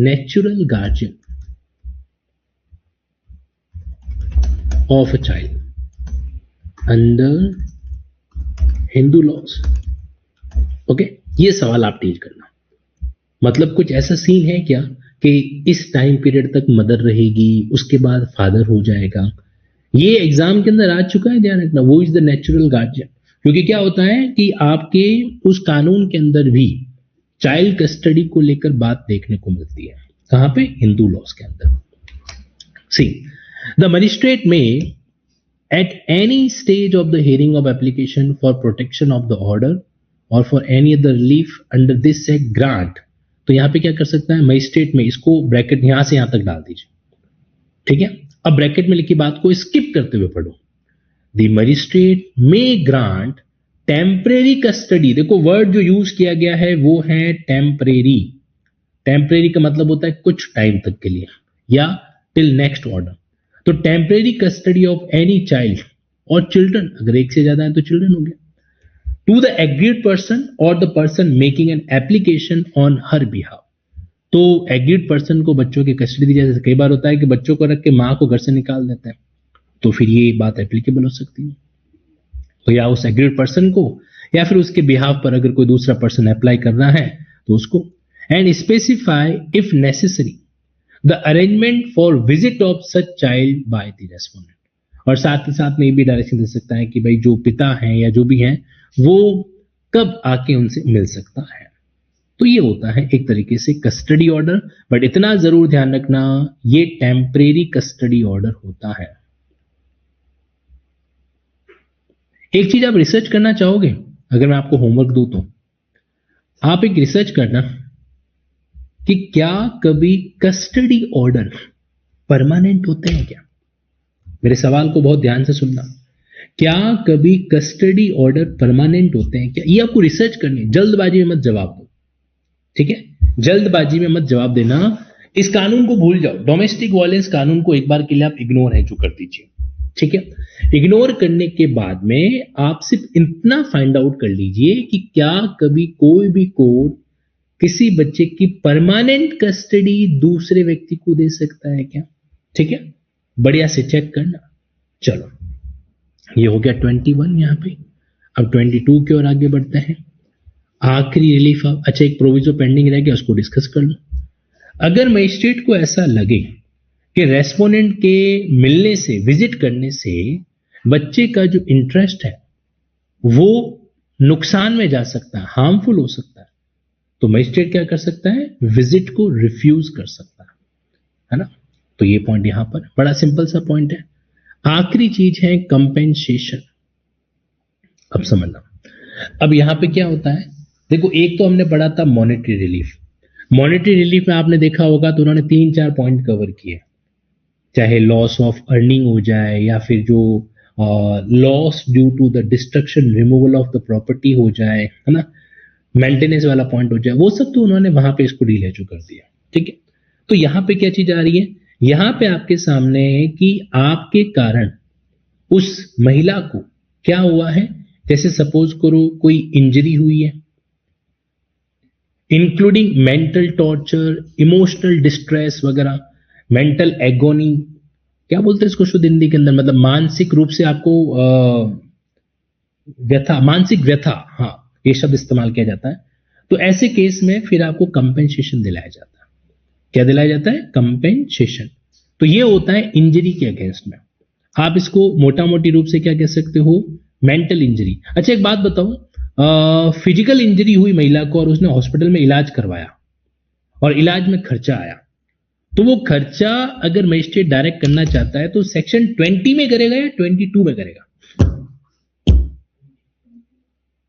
[SPEAKER 1] natural guardian of a child under Hindu laws? Okay, ये सवाल आप डील करना। मतलब कुछ ऐसा सीन है क्या कि इस टाइम पीरियड तक मदर रहेगी, उसके बाद फादर हो जाएगा? ये एग्जाम के अंदर आ चुका है, ध्यान रखना। वो इज द नेचुरल गार्जियन। क्योंकि क्या होता है कि आपके उस कानून के अंदर भी चाइल्ड कस्टडी को लेकर बात देखने को मिलती है। कहां पे? हिंदू लॉज के अंदर। सी, द मजिस्ट्रेट में at any stage of the hearing of application for protection of the order or for any other relief under this act grant, तो यहां पे क्या कर सकता है मजिस्ट्रेट में? इसको ब्रैकेट यहां से यहां तक डाल दीजिए, ठीक है। अब ब्रैकेट में लिखी बात को स्किप करते हुए पढ़ो। द मजिस्ट्रेट में ग्रांट टेम्परेरी कस्टडी। देखो वर्ड जो यूज किया गया है वो है टेम्परेरी। टेम्परेरी का मतलब होता है कुछ टाइम तक के लिए या टिल नेक्स्ट ऑर्डर। तो temporary custody of any child और चिल्ड्रन, अगर एक से ज्यादा है तो चिल्ड्रन हो गया, टू द एग्रीड पर्सन और the person making an application on her behalf. तो एग्रीड पर्सन को बच्चों की कस्टडी दी। जैसे कई बार होता है कि बच्चों को रख के माँ को घर से निकाल देते हैं, तो फिर ये बात एप्लीकेबल हो सकती है। तो या उस एग्रीड पर्सन को या फिर उसके बिहाफ पर अगर कोई दूसरा पर्सन अप्लाई कर रहा है तो उसको। And specify if necessary the arrangement for visit of such child by the respondent. और साथ ही साथ में ये भी डायरेक्शन दे सकता है कि भाई जो पिता हैं या जो भी हैं वो कब आके उनसे मिल सकता है। तो ये होता है एक तरीके से कस्टडी ऑर्डर। बट इतना जरूर ध्यान रखना, ये टेम्परेरी कस्टडी ऑर्डर होता है। एक चीज आप रिसर्च करना चाहोगे, अगर मैं आपको होमवर्क दूं तो आप एक रिसर्च करना कि क्या कभी कस्टडी ऑर्डर परमानेंट होते हैं क्या? मेरे सवाल को बहुत ध्यान से सुनना। क्या कभी कस्टडी ऑर्डर परमानेंट होते हैं क्या? ये आपको रिसर्च करनी है, जल्दबाजी में मत जवाब दो, ठीक है? जल्दबाजी में मत जवाब देना। इस कानून को भूल जाओ, डोमेस्टिक वायलेंस कानून को एक बार के लिए आप इग्नोर है जो कर दीजिए, ठीक है? इग्नोर करने के बाद में आप सिर्फ इतना फाइंड आउट कर लीजिए कि क्या कभी कोई भी कोर्ट किसी बच्चे की परमानेंट कस्टडी दूसरे व्यक्ति को दे सकता है क्या? ठीक है, बढ़िया से चेक करना। चलो, ये हो गया 21 यहां पे। अब 22 की ओर आगे बढ़ते हैं। आखिरी रिलीफ। अच्छा, एक प्रोविजो पेंडिंग रह गया, उसको डिस्कस कर लो। अगर मजिस्ट्रेट को ऐसा लगे कि रेस्पोंडेंट के मिलने से, विजिट करने से बच्चे का जो इंटरेस्ट है वो नुकसान में जा सकता है, हार्मफुल हो सकता है, तो मजिस्ट्रेट क्या कर सकता है? विजिट को रिफ्यूज कर सकता है ना? तो ये पॉइंट यहां पर बड़ा सिंपल सा पॉइंट है। आखिरी चीज है कंपेंसेशन। अब समझना, अब यहां पे क्या होता है, देखो एक तो हमने पढ़ा था मॉनेटरी रिलीफ। मॉनेटरी रिलीफ में आपने देखा होगा तो उन्होंने 3-4 पॉइंट कवर किए, चाहे लॉस ऑफ अर्निंग हो जाए या फिर जो loss due to the destruction removal of the property हो जाए, है ना, मेंटेनेंस वाला पॉइंट हो जाए, वो सब तो उन्होंने वहां पे इसको डील जो कर दिया, ठीक है? तो यहां पे क्या चीज आ रही है, यहां पे आपके सामने है कि आपके कारण उस महिला को क्या हुआ है। जैसे सपोज करो कोई इंजरी हुई है, including mental torture, emotional distress वगैरह, मेंटल एगोनी, क्या बोलते हैं इसको शुद्ध हिंदी के अंदर, मतलब मानसिक रूप से आपको व्यथा, मानसिक व्यथा, हाँ ये शब्द इस्तेमाल किया जाता है। तो ऐसे केस में फिर आपको कंपेंसेशन दिलाया जाता है। क्या दिलाया जाता है? कंपेंसेशन। तो ये होता है इंजरी के अगेंस्ट में। आप इसको मोटा मोटी रूप से क्या कह सकते हो? Mental injury. अच्छा, एक बात बताओ, फिजिकल इंजरी हुई महिला को और उसने हॉस्पिटल में इलाज करवाया और इलाज में खर्चा आया, तो वो खर्चा अगर मजिस्ट्रेट डायरेक्ट करना चाहता है तो सेक्शन 20 में करेगा या 22 में करेगा?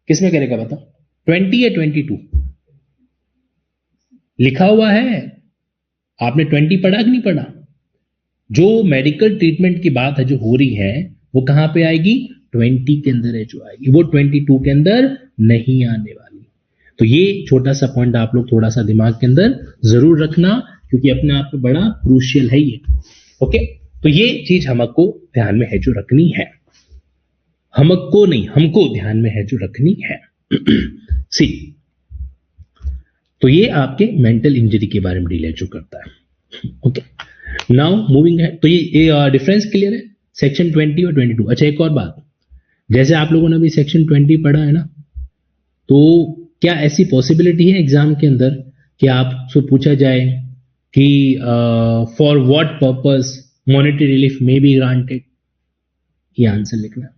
[SPEAKER 1] किस में करेगा बताओ? 20 या 22? लिखा हुआ है, आपने 20 पढ़ा कि नहीं पढ़ा? जो मेडिकल ट्रीटमेंट की बात है जो हो रही है वो कहां पे आएगी? 20 के अंदर है जो आएगी, वो 22 के अंदर नहीं आने वाली। तो ये छोटा सा पॉइंट आप लोग थोड़ा सा दिमाग के अंदर जरूर रखना, क्योंकि अपने आप में बड़ा क्रूशियल है ये। ओके, तो ये चीज हमको ध्यान में है जो रखनी है। हमको नहीं, हमको ध्यान में है जो रखनी है। सी, तो ये आपके मेंटल इंजरी के बारे में डील जो करता है। ओके, नाउ मूविंग है, तो ये डिफरेंस क्लियर है सेक्शन 20 और 22। अच्छा, एक और बात, जैसे आप लोगों ने अभी सेक्शन 20 पढ़ा है ना, तो क्या ऐसी पॉसिबिलिटी है एग्जाम के अंदर कि आपसे पूछा जाए कि for what purpose monetary relief may be granted? ये आंसर लिखना।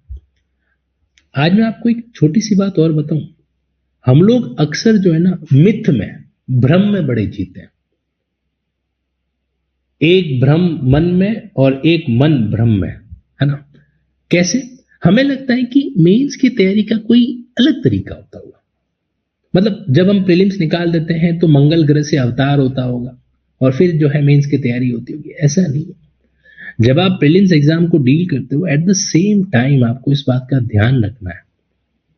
[SPEAKER 1] आज मैं आपको एक छोटी सी बात और बताऊं, हम लोग अक्सर जो है ना मिथ में, भ्रम में बड़े जीते हैं। एक भ्रम मन में और एक मन भ्रम में, है ना। कैसे? हमें लगता है कि मेंस की तैयारी का कोई अलग तरीका होता होगा, मतलब जब हम प्रीलिम्स निकाल देते हैं तो मंगल ग्रह से अवतार होता होगा और फिर जो है मेंस की तैयारी होती होगी। ऐसा नहीं है। जब आप प्रीलिम्स एग्जाम को डील करते हो, एट द सेम टाइम आपको इस बात का ध्यान रखना है।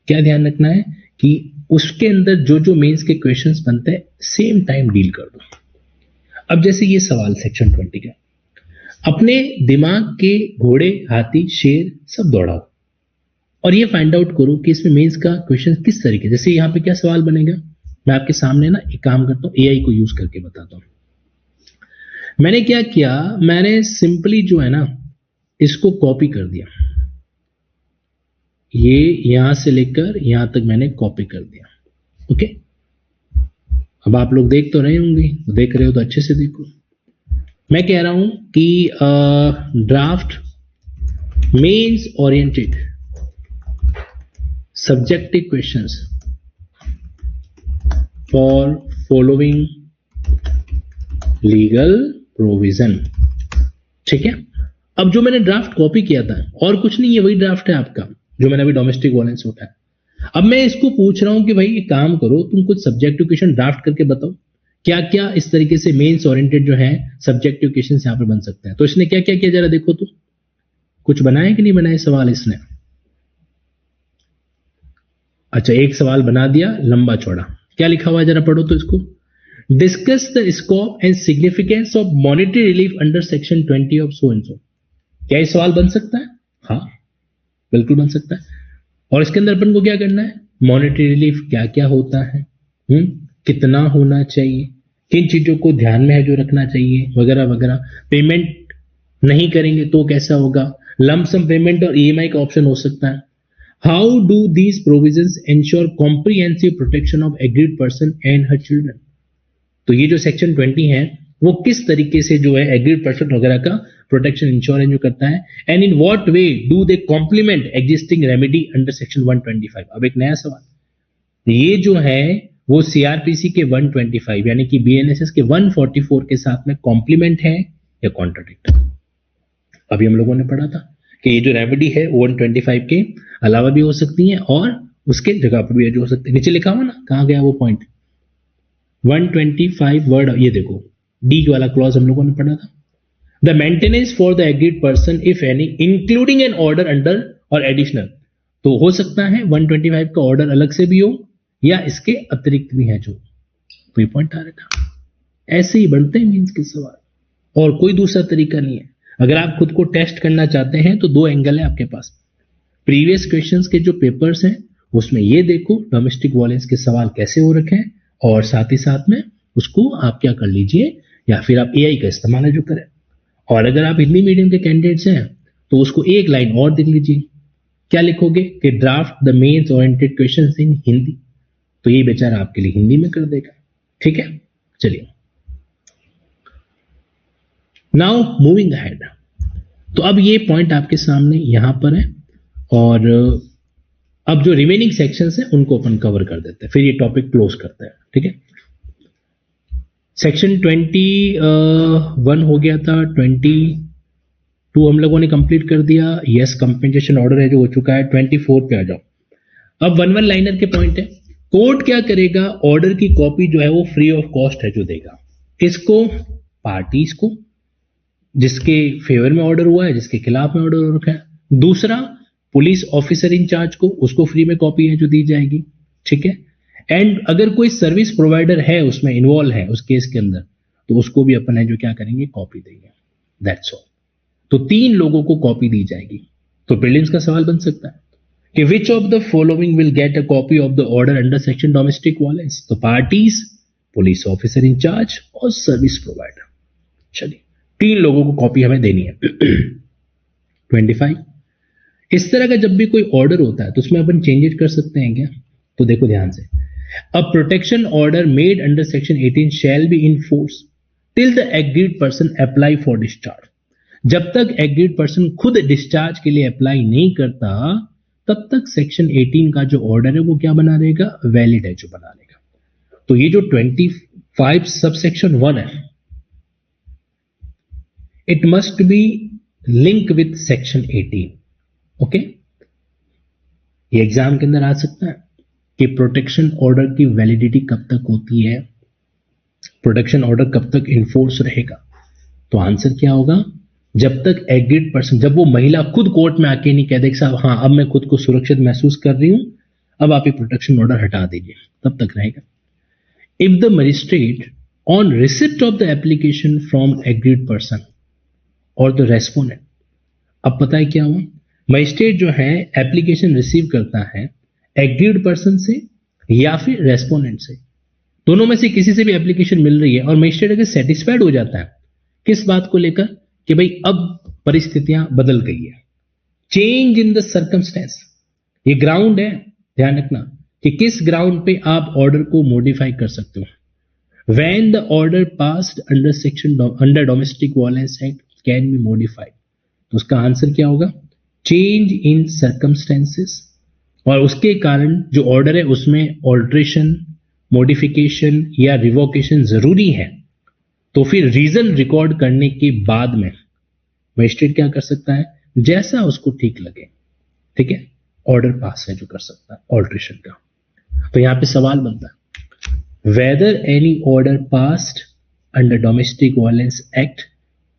[SPEAKER 1] क्या ध्यान रखना है? कि उसके अंदर जो जो मेंस के क्वेश्चंस बनते हैं सेम टाइम डील कर दो। अब जैसे ये सवाल सेक्शन 20 का, अपने दिमाग के घोड़े, हाथी, शेर सब दौड़ाओ और ये फाइंड आउट करो कि इसमें मेंस का क्वेश्चन किस तरीके। जैसे यहाँ पे क्या सवाल बनेगा, मैं आपके सामने ना एक काम करता हूँ, एआई को यूज करके बताता हूँ। मैंने क्या किया, मैंने सिंपली जो है ना इसको कॉपी कर दिया, ये यहां से लेकर यहां तक मैंने कॉपी कर दिया। ओके, अब आप लोग देख तो रहे होंगे, देख रहे हो तो अच्छे से देखो। मैं कह रहा हूं कि draft mains oriented subjective questions for following legal provision. ठीक है, अब जो मैंने ड्राफ्ट कॉपी किया था और कुछ नहीं, ये वही ड्राफ्ट है आपका जो मैंने अभी डोमेस्टिक वायलेंस उठाया। अब मैं इसको पूछ रहा हूं कि भाई एक काम करो, तुम कुछ सब्जेक्टिव क्वेश्चन ड्राफ्ट करके बताओ क्या क्या इस तरीके से मेंस ओरिएंटेड जो है सब्जेक्टिव क्वेश्चन यहां पे बन सकते हैं। तो इसने क्या क्या किया जरा देखो, तो कुछ बनाए कि नहीं बनाए सवाल इसने? अच्छा, एक सवाल बना दिया लंबा चौड़ा। क्या लिखा हुआ है जरा पढ़ो तो इसको। Discuss the scope and significance of monetary relief under section 20 of so and सो। क्या ये सवाल बन सकता है? हाँ, बिल्कुल बन सकता है। और इसके अंदर अपन को क्या करना है, मॉनेटरी रिलीफ क्या क्या होता है, कितना होना चाहिए, किन चीजों को ध्यान में है जो रखना चाहिए, वगैरह वगैरह। पेमेंट नहीं करेंगे तो कैसा होगा, लंप सम पेमेंट और ईएमआई का ऑप्शन हो सकता है। How do these provisions ensure comprehensive protection of agreed person and her children. तो ये जो सेक्शन 20 है वो किस तरीके से जो है एग्रीड पर्सन वगैरह का प्रोटेक्शन इंश्योरेंस जो करता है, and in what way do they complement existing remedy under section 125। अब एक नया सवाल, ये जो है वो सीआरपीसी के 125 यानी कि बीएनएसएस के 144 के साथ में कॉम्प्लीमेंट है या कॉन्ट्राडिक्ट। अभी हम लोगों ने पढ़ा था कि ये जो रेमेडी है 125 के अलावा भी हो सकती है और उसके जगह पर भी जो हो सकती है। नीचे लिखा हुआ ना, कहां गया वो पॉइंट, 125 वर्ड, ये देखो डी वाला क्लॉज हम लोगों ने पढ़ा था। The maintenance for the agreed person if any including an order under और एडिशनल। तो हो सकता है 125 का ऑर्डर अलग से भी हो या इसके अतिरिक्त भी है जो, तो ये पॉइंट आ रहा। ऐसे ही बनते हैं मीन्स के सवाल और कोई दूसरा तरीका नहीं है। अगर आप खुद को टेस्ट करना चाहते हैं तो दो एंगल है आपके पास। प्रीवियस क्वेश्चंस के जो पेपर्स हैं उसमें ये देखो डोमेस्टिक वायलेंस के सवाल कैसे हो रखे हैं और साथ ही साथ में उसको आप क्या कर लीजिए, या फिर आप एआई का इस्तेमाल है जो करें। और अगर आप हिंदी मीडियम के कैंडिडेट्स हैं तो उसको एक लाइन और देख लीजिए, क्या लिखोगे कि draft the mains oriented questions in Hindi, तो ये बेचारा आपके लिए हिंदी में कर देगा। ठीक है, चलिए नाउ मूविंग अहेड। तो अब ये पॉइंट आपके सामने यहां पर है और अब जो रिमेनिंग सेक्शंस हैं उनको अपन कवर कर देते हैं, फिर ये टॉपिक क्लोज करते हैं। ठीक है, सेक्शन 21 हो गया था, 22 हम लोगों ने कंप्लीट कर दिया। यस, कंपेंसेशन ऑर्डर है जो हो चुका है। 24 पे आ जाओ। अब वन लाइनर के पॉइंट है। कोर्ट क्या करेगा, ऑर्डर की कॉपी जो है वो फ्री ऑफ कॉस्ट है जो देगा। किसको? पार्टीज को, जिसके फेवर में ऑर्डर हुआ है, जिसके खिलाफ में ऑर्डर हो रखा है। दूसरा, पुलिस ऑफिसर इंचार्ज को, उसको फ्री में कॉपी है जो दी जाएगी। ठीक है, एंड अगर कोई सर्विस प्रोवाइडर है उसमें इन्वॉल्व है उस केस के अंदर तो उसको भी अपन है जो क्या करेंगे, कॉपी देंगे। That's all. तो 3 लोगों को कॉपी दी जाएगी। तो प्रीलिम्स का सवाल बन सकता है। कि which of the following will get a copy of the order under section domestic violence? तो पार्टीज, पुलिस ऑफिसर इंचार्ज और सर्विस प्रोवाइडर। चलिए 3 लोगों को कॉपी हमें देनी है। 25। इस तरह का जब भी कोई ऑर्डर होता है तो उसमें अपन चेंजेस कर सकते हैं क्या? तो देखो ध्यान से, a protection order made under section 18 shall be in force till the agreed person apply for discharge. जब तक एग्रीड पर्सन खुद डिस्चार्ज के लिए अप्लाई नहीं करता तब तक सेक्शन 18 का जो ऑर्डर है वो क्या बना रहेगा? वैलिड है जो बना रहेगा। तो ये जो 25 सबसेक्शन 1 है, it must be link with section 18। Okay, ये एग्जाम के अंदर आ सकता है कि प्रोटेक्शन ऑर्डर की वैलिडिटी कब तक होती है, प्रोटेक्शन ऑर्डर कब तक इन्फोर्स रहेगा। तो आंसर क्या होगा? जब तक एग्रीड पर्सन, जब वो महिला खुद कोर्ट में आके नहीं कह दे साहब हाँ अब मैं खुद को सुरक्षित महसूस कर रही हूं, अब आप ये प्रोटेक्शन ऑर्डर हटा दीजिए, तब तक रहेगा। If the magistrate on receipt of the application from agreed person और द रेस्पोंडेंट, अब पता है क्या हुआ? मजिस्ट्रेट जो है एप्लीकेशन रिसीव करता है एग्रीड पर्सन से या फिर रेस्पोंडेंट से, दोनों में से किसी से भी एप्लीकेशन मिल रही है और मजिस्ट्रेट अगर सेटिस्फाइड हो जाता है किस बात को लेकर कि भाई अब परिस्थितियां बदल गई है, चेंज इन द सर्कमस्टेंस, ये ग्राउंड है, ध्यान रखना कि किस ग्राउंड पे आप ऑर्डर को मॉडिफाई कर सकते हो। When the order passed under section under domestic violence act can be modified, तो उसका आंसर क्या होगा? चेंज इन सर्कमस्टेंसेस, और उसके कारण जो ऑर्डर है उसमें ऑल्ट्रेशन, मॉडिफिकेशन या रिवोकेशन जरूरी है, तो फिर रीजन रिकॉर्ड करने के बाद में मजिस्ट्रेट क्या कर सकता है? जैसा उसको ठीक लगे, ठीक है, ऑर्डर पास है जो कर सकता है ऑल्ट्रेशन का। तो यहां पे सवाल बनता है whether any order passed under domestic violence act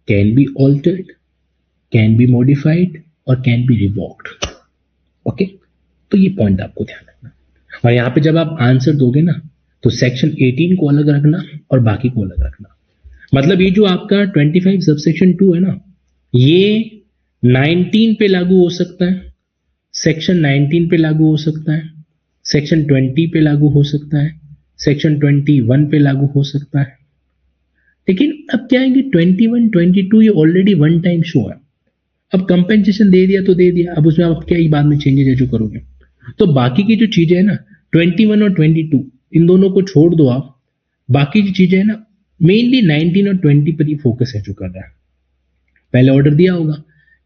[SPEAKER 1] can be altered, can be modified और कैन बी रिवोक्ड। ओके, तो ये पॉइंट आपको ध्यान रखना। और यहां पे जब आप आंसर दोगे ना तो सेक्शन 18 को अलग रखना और बाकी को अलग रखना। मतलब ये जो आपका 25 सबसेक्शन 2 है ना, ये 19 पे लागू हो सकता है, सेक्शन 19 पे लागू हो सकता है, सेक्शन 20 पे लागू हो सकता है, सेक्शन 21 पे लागू हो सकता है। लेकिन अब क्या है कि 21, 22 ये ऑलरेडी वन टाइम शो है। अब कंपेंसेशन दे दिया तो दे दिया, अब उसमें आप क्या ही बाद में चेंजेस है जो करोगे। तो बाकी की जो चीजें है ना 21 और 22 इन दोनों को छोड़ दो आप, बाकी जो चीजें है ना मेनली 19 और 20 पर ही फोकस है जो कर रहा है। पहले ऑर्डर दिया होगा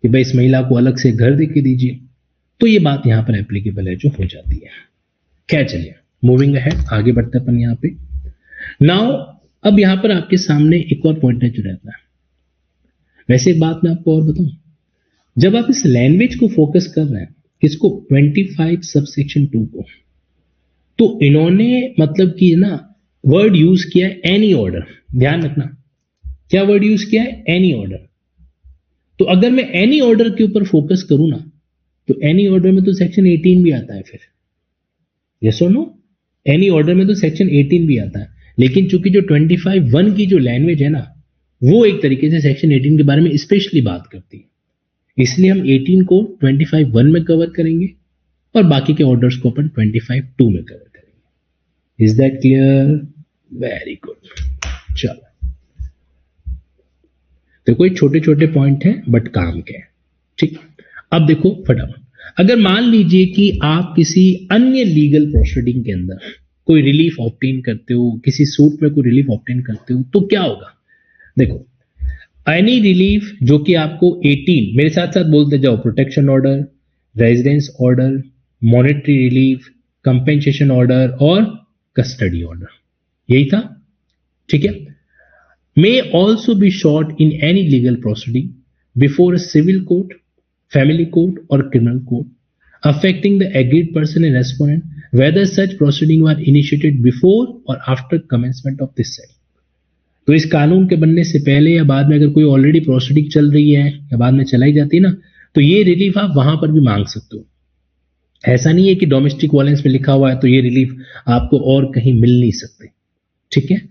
[SPEAKER 1] कि भाई इस महिला को अलग से घर देके दीजिए, तो ये बात यहां पर एप्लीकेबल है जो हो जाती है। क्या, चलिए मूविंग अहेड, आगे बढ़ते अपन यहां पे। नाउ अब यहां पर आपके सामने एक और पॉइंट है जो रहता है। वैसे एक बात मैं आपको और बताऊं, जब आप इस लैंग्वेज को फोकस कर रहे हैं किसको? 25 सबसेक्शन 2 को, तो इन्होंने मतलब कि ना वर्ड यूज किया है एनी ऑर्डर। ध्यान रखना क्या वर्ड यूज किया है? Any order. तो अगर मैं एनी ऑर्डर के ऊपर फोकस करूं ना तो एनी ऑर्डर में तो सेक्शन 18 भी आता है फिर, यस और नो? एनी ऑर्डर में तो सेक्शन 18 भी आता है, लेकिन चूंकि जो 25(1) की जो लैंग्वेज है ना वो एक तरीके से सेक्शन 18 के बारे में स्पेशली बात करती है, इसलिए हम 18 को 25(1) में कवर करेंगे और बाकी के ऑर्डर्स को अपन 25(2) में कवर करेंगे। Is that clear? Very good. चलो देखो ये छोटे छोटे पॉइंट हैं बट काम के हैं, ठीक। अब देखो फटाफट, अगर मान लीजिए कि आप किसी अन्य लीगल प्रोसीडिंग के अंदर कोई रिलीफ ऑब्टेन करते हो, किसी सूट में कोई रिलीफ ऑब्टेन करते हो, तो क्या होगा? देखो एनी रिलीफ जो कि आपको 18, मेरे साथ साथ बोलते जाओ, protection order, residence order, monetary relief, compensation order और कस्टडी ऑर्डर, यही था, ठीक है। may also be sought in any legal proceeding before a civil court, family court or criminal court affecting the agreed person and respondent, whether such proceeding were initiated before or after commencement of this said। तो इस कानून के बनने से पहले या बाद में अगर कोई ऑलरेडी प्रोसीडिंग चल रही है या बाद में चलाई जाती है ना, तो ये रिलीफ आप वहां पर भी मांग सकते हो। ऐसा नहीं है कि डोमेस्टिक वायलेंस में लिखा हुआ है तो ये रिलीफ आपको और कहीं मिल नहीं सकते, ठीक है।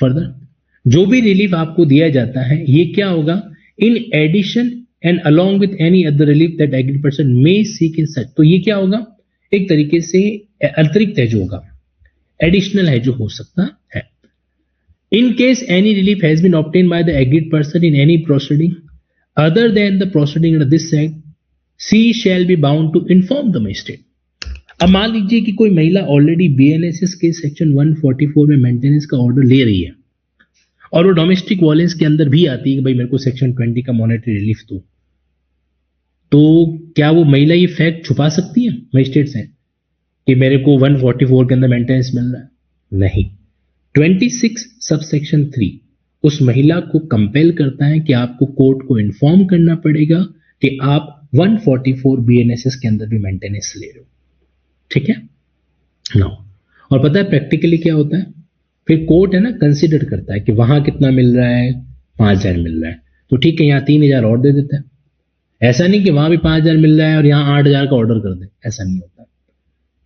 [SPEAKER 1] फर्दर जो भी रिलीफ आपको दिया जाता है ये क्या होगा? In addition and along with any other relief that agreed person may seek in such। तो ये क्या होगा, एक तरीके से अतिरिक्त है जो होगा, एडिशनल है जो हो सकता है। In case any relief has been obtained by the agreed person in any proceeding other than the proceeding under this act, she shall be bound to inform the magistrate। अब मान लीजिए कि कोई महिला ऑलरेडी बीएनएसएस के section 144 में maintenance का order ले रही है और वो डोमेस्टिक वायलेंस के अंदर भी आती है कि भाई मेरे को सेक्शन 20 का मॉनेटरी रिलीफ दो, तो क्या वो महिला ये फैक्ट छुपा सकती है मजिस्ट्रेट से कि मेरे को 144 के अंदर मेंटेनेंस मिल रहा है? नहीं। 26 सबसेक्शन 3 उस महिला को कंपेल करता है कि आपको कोर्ट को इन्फॉर्म करना पड़ेगा कि आप 144 बीएनएसएस के अंदर भी मेंटेनेंस ले रहे हो। ठीक है ना। और पता है प्रैक्टिकली क्या होता है, फिर कोर्ट है ना कंसीडर करता है कि वहां कितना मिल रहा है, 5,000 मिल रहा है, तो ठीक है यहाँ 3,000 और दे देता है। ऐसा नहीं कि वहां भी 5,000 मिल रहा है और यहाँ 8,000 का ऑर्डर कर दे, ऐसा नहीं होता।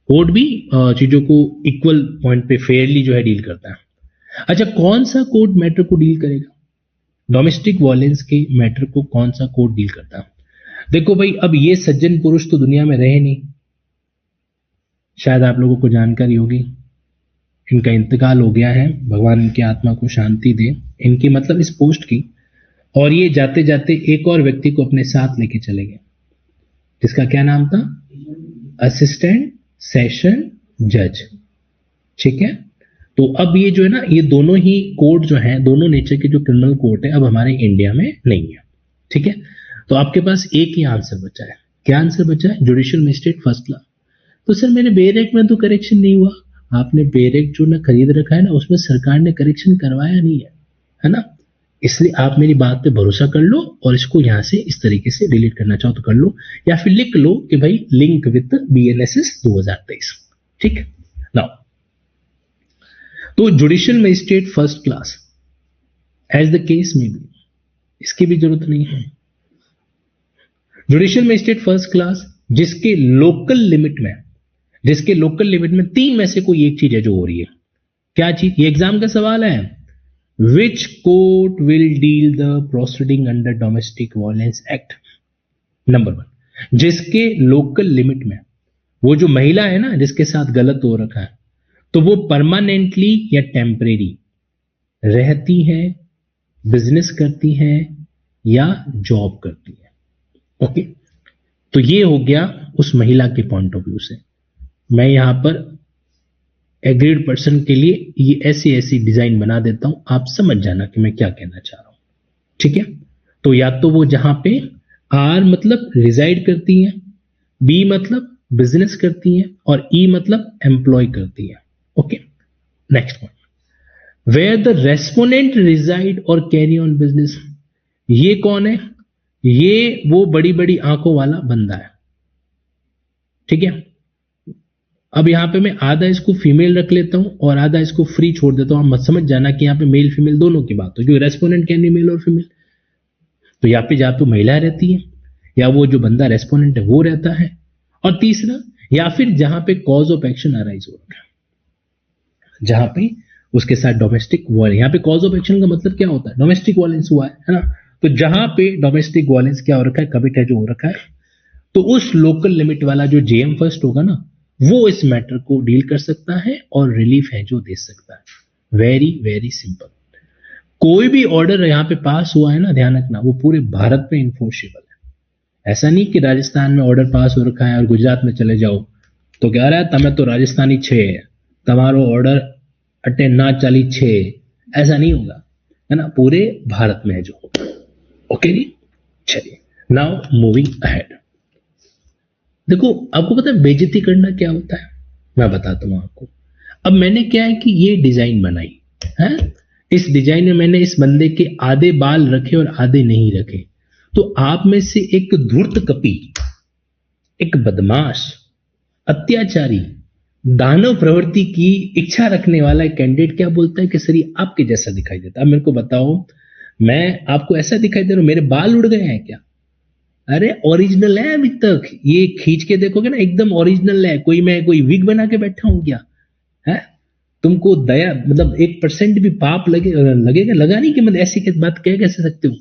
[SPEAKER 1] कोर्ट भी चीजों को इक्वल पॉइंट पे फेयरली जो है डील करता है। अच्छा, कौन सा कोर्ट मैटर को डील करेगा? डोमेस्टिक वायलेंस के मैटर को कौन सा कोर्ट डील करता है? देखो भाई, अब ये सज्जन पुरुष तो दुनिया में रहे नहीं, शायद आप लोगों को जानकारी होगी, इनका इंतकाल हो गया है, भगवान इनकी आत्मा को शांति दे, इनकी मतलब इस पोस्ट की। और ये जाते जाते एक और व्यक्ति को अपने साथ लेके चले गए, जिसका क्या नाम था? असिस्टेंट सेशन जज। ठीक है, तो अब ये जो है ना, ये दोनों ही कोर्ट जो है, दोनों नेचर के जो क्रिमिनल कोर्ट है, अब हमारे इंडिया में नहीं है। ठीक है, तो आपके पास एक ही आंसर बचा है। क्या आंसर बचा है? Judicial magistrate first class. तो सर मेरे बेरेक में तो करेक्शन नहीं हुआ। आपने बेरेक जो ना खरीद रखा है ना, उसमें सरकार ने करेक्शन करवाया नहीं है ना, इसलिए आप मेरी बात पे भरोसा कर लो और इसको यहां से इस तरीके से डिलीट करना चाहो तो कर लो, या फिर लिख लो कि भाई लिंक विद बीएनएसएस 2023। ठीक नाउ, तो judicial magistrate first class as the case में भी इसकी भी जरूरत नहीं है। जुडिशियल मजिस्ट्रेट फर्स्ट क्लास जिसके लोकल लिमिट में 3 में से कोई एक चीज है जो हो रही है। क्या चीज? ये एग्जाम का सवाल है। Which court will deal the proceeding under domestic violence act? Number 1, जिसके लोकल लिमिट में वो जो महिला है ना जिसके साथ गलत हो रखा है, तो वो परमानेंटली या टेम्परेरी रहती है, बिजनेस करती है या जॉब करती है। ओके, तो ये हो गया उस महिला के पॉइंट ऑफ व्यू से। मैं यहां पर एग्रीड पर्सन के लिए ये ऐसी डिजाइन बना देता हूं, आप समझ जाना कि मैं क्या कहना चाह रहा हूं। ठीक है, तो या तो वो जहां पे आर मतलब रिजाइड करती हैं, बी मतलब बिजनेस करती हैं, और ई मतलब एम्प्लॉय करती है। Okay, next point, where the respondent reside और कैरी ऑन बिजनेस। ये कौन है? ये वो बड़ी बड़ी आंखों वाला बंदा है। ठीक है, अब यहां पे मैं आधा इसको फीमेल रख लेता हूं और आधा इसको फ्री छोड़ देता हूं। आप मत समझ जाना कि यहां पे मेल फीमेल दोनों की बात हो, क्योंकि रेस्पोनेंट कैन बी मेल और फीमेल। तो यहाँ पे जहां तो महिला रहती है या वो जो बंदा रेस्पोनेंट है वो रहता है, और तीसरा या फिर जहां पे कॉज ऑफ एक्शन अराइज हो रहा है, जहां पे उसके साथ डोमेस्टिक वायलेंस। यहाँ पे कॉज ऑफ एक्शन का मतलब क्या होता है? डोमेस्टिक वायलेंस हुआ है ना। तो जहां पे डोमेस्टिक वायलेंस क्या हो रखा है, कमिट है जो हो रखा है, तो उस लोकल लिमिट वाला जो जेएम फर्स्ट होगा ना, वो इस मैटर को डील कर सकता है और रिलीफ है जो दे सकता है। Very very simple. कोई भी ऑर्डर यहां पे पास हुआ है ना, ध्यान रखना, वो पूरे भारत में इन्फोर्सेबल है। ऐसा नहीं कि राजस्थान में ऑर्डर पास हो रखा है और गुजरात में चले जाओ तो कह रहा है तमें तो राजस्थानी छे तमारो ऑर्डर अटे ना चाली छे, ऐसा नहीं होगा, है ना, पूरे भारत में है जो होगा। ओके जी, चलिए नाउ मूविंग अहेड। देखो, आपको पता है बेइज्जती करना क्या होता है? मैं बताता हूं आपको। अब मैंने क्या है कि ये डिजाइन बनाई है, इस डिजाइन में मैंने इस बंदे के आधे बाल रखे और आधे नहीं रखे। तो आप में से एक धूर्त कपी, एक बदमाश, अत्याचारी, दानव प्रवृत्ति की इच्छा रखने वाला एक कैंडिडेट क्या बोलता है कि सर ये आपके जैसा दिखाई देता है। अब मेरे को बताओ, मैं आपको ऐसा दिखाई दे रहा हूं? मेरे बाल उड़ गए हैं क्या? अरे ओरिजिनल है अभी तक, ये खींच के देखोगे ना एकदम ओरिजिनल है। मैं कोई विग बना के बैठा हूं क्या? है तुमको दया मतलब 1% भी पाप लगेगा? लगा नहीं कि मतलब ऐसी बात कह कैसे सकते हो?